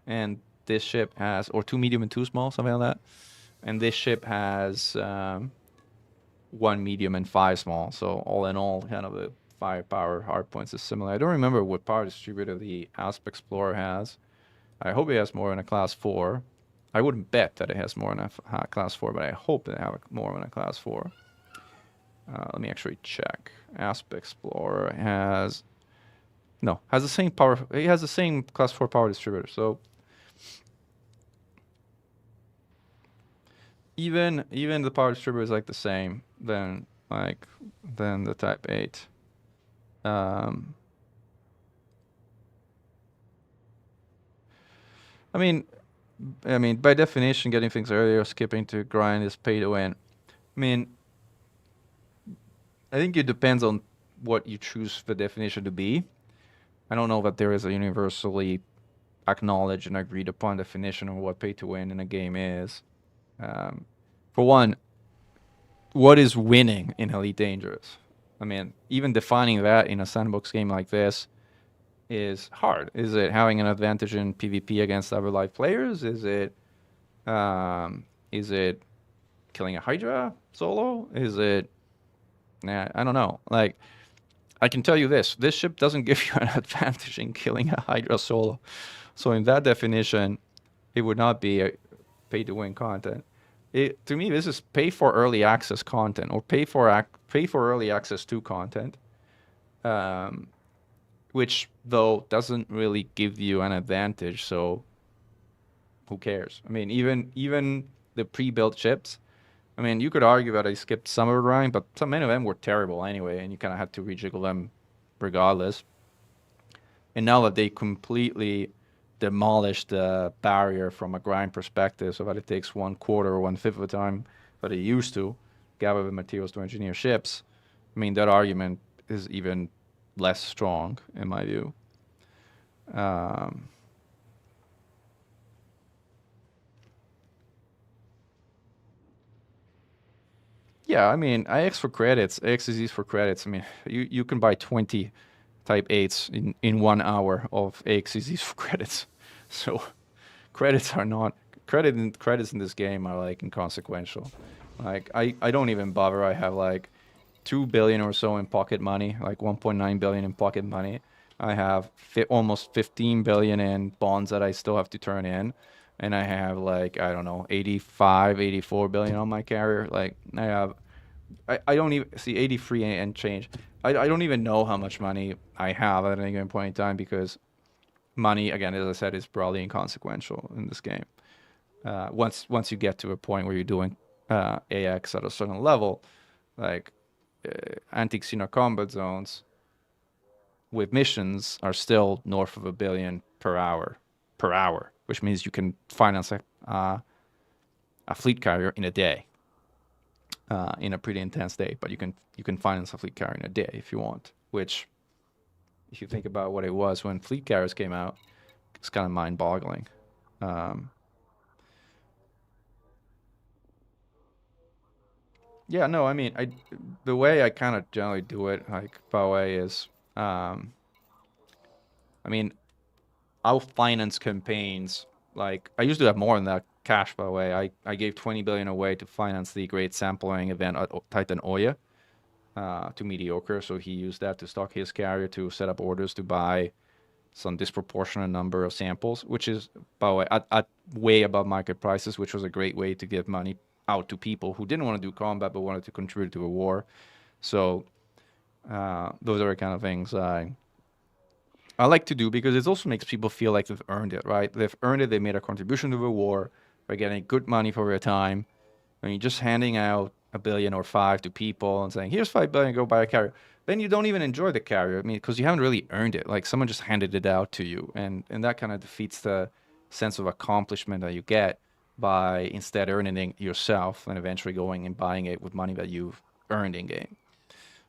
And this ship has, or 2 medium and 2 small, something like that. And this ship has 1 medium and 5 small. So all in all, kind of a firepower hardpoints is similar. I don't remember what power distributor the Asp Explorer has. I hope it has more in a class 4. I wouldn't bet that it has more in a class 4, but I hope it have more in a class 4. Let me actually check. Asp Explorer has the same power. It has the same class 4 power distributor. So even the power distributor is like the same than the Type 8. I mean, by definition, getting things earlier or skipping to grind is pay to win. I mean, I think it depends on what you choose the definition to be. I don't know that there is a universally acknowledged and agreed upon definition of what pay to win in a game is. For one, what is winning in Elite Dangerous? I mean, even defining that in a sandbox game like this is hard. Is it having an advantage in PvP against other live players? Is it killing a Hydra solo? Is it? I don't know. Like, I can tell you this ship doesn't give you an advantage in killing a Hydra solo. So in that definition, it would not be a pay-to-win content. To me, this is pay for early access content, or pay for early access to content, which, though, doesn't really give you an advantage, so who cares? I mean, even the pre-built ships, I mean, you could argue that I skipped some of the grind, but many of them were terrible anyway, and you kind of had to rejiggle them regardless. And now that they completely demolished the barrier from a grind perspective, so that it takes 1/4 or 1/5 of the time that it used to gather the materials to engineer ships, I mean, that argument is even less strong, in my view. Yeah, I mean, IX for credits, XCZs for credits. I mean, you can buy 20 Type 8s in 1 hour of AXCZs for credits. So credits are not credits in this game are like inconsequential. Like I don't even bother. I have like 2 billion or so in pocket money, like 1.9 billion in pocket money. I have almost 15 billion in bonds that I still have to turn in. And I have like, I don't know, 85, 84 billion on my carrier. Like I don't even see 83 and change. I don't even know how much money I have at any given point in time, because money, again, as I said, is broadly inconsequential in this game. Once you get to a point where you're doing AX at a certain level, like anti-xeno combat zones with missions are still north of $1 billion per hour, which means you can finance a fleet carrier in a day. In a pretty intense day, but you can finance a fleet carrier in a day if you want, which, if you think about what it was when fleet carriers came out, it's kind of mind-boggling. Yeah, no, I mean, the way I kind of generally do it, like, by the way, is, I mean, I'll finance campaigns. Like, I used to have more than that cash, by the way. I gave 20 billion away to finance the great sampling event at Titan Oya to Mediocre. So he used that to stock his carrier, to set up orders to buy some disproportionate number of samples, which is, by the way, at way above market prices, which was a great way to give money out to people who didn't want to do combat but wanted to contribute to a war. So those are the kind of things I like to do, because it also makes people feel like they've earned it, right? They've earned it. They made a contribution to the war. They're getting good money for their time. I mean, just handing out $1 billion or $5 billion to people and saying, here's $5 billion, go buy a carrier. Then you don't even enjoy the carrier. I mean, because you haven't really earned it. Like, someone just handed it out to you. And that kind of defeats the sense of accomplishment that you get by instead earning it yourself and eventually going and buying it with money that you've earned in game.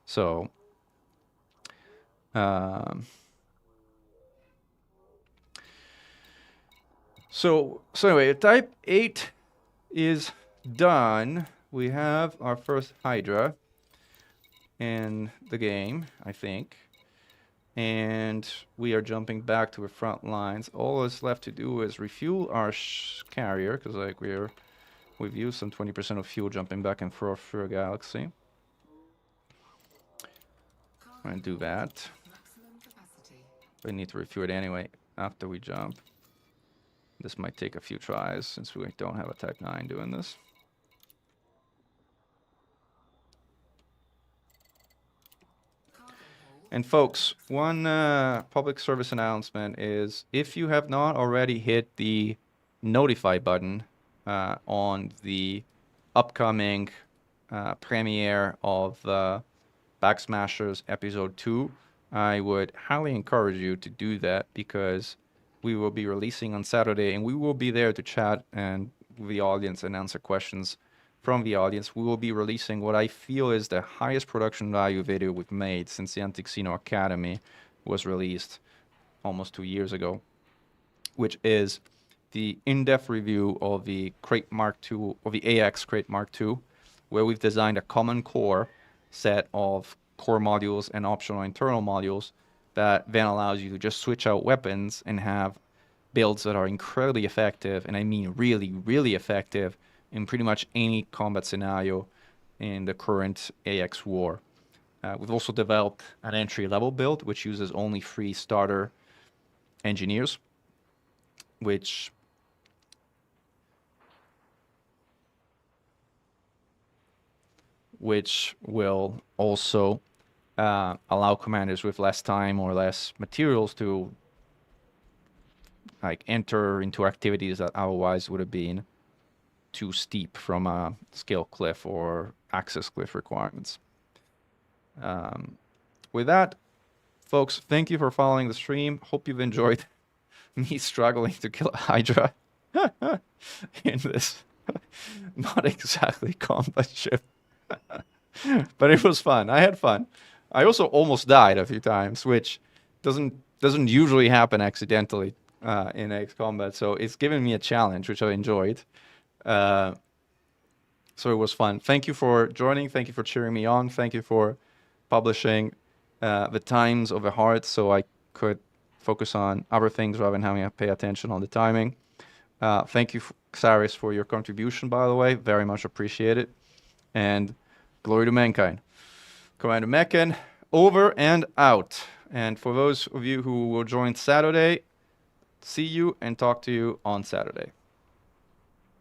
So, So anyway, Type 8 is done. We have our first Hydra in the game, I think. And we are jumping back to the front lines. All that's left to do is refuel our carrier, because like we've used some 20% of fuel jumping back and forth through a galaxy. I'm gonna do that. We need to refuel it anyway after we jump. This might take a few tries since we don't have a Tech 9 doing this. And folks, one public service announcement is if you have not already hit the notify button on the upcoming premiere of Backsmashers Episode 2, I would highly encourage you to do that because we will be releasing on Saturday and we will be there to chat and with the audience and answer questions from the audience. We will be releasing what I feel is the highest production value video we've made since the Anti-Casino Academy was released almost 2 years ago, which is the in-depth review of the Crate Mark II, or the AX Crate Mark II, where we've designed a common core set of core modules and optional internal modules that then allows you to just switch out weapons and have builds that are incredibly effective, and I mean really, really effective in pretty much any combat scenario in the current AX war. We've also developed an entry-level build, which uses only 3 starter engineers, which will also allow commanders with less time or less materials to like enter into activities that otherwise would have been too steep from a skill cliff or access cliff requirements. With that, folks, thank you for following the stream. Hope you've enjoyed me struggling to kill a Hydra in this not exactly combat ship. But it was fun. I had fun. I also almost died a few times, which doesn't usually happen accidentally in X Combat. So it's given me a challenge, which I enjoyed. So it was fun. Thank you for joining. Thank you for cheering me on. Thank you for publishing the times of the heart so I could focus on other things rather than having to pay attention on the timing. Thank you, Xaris, for your contribution, by the way. Very much appreciated. And glory to mankind. Commander Meccan, over and out. And for those of you who will join Saturday, see you and talk to you on Saturday.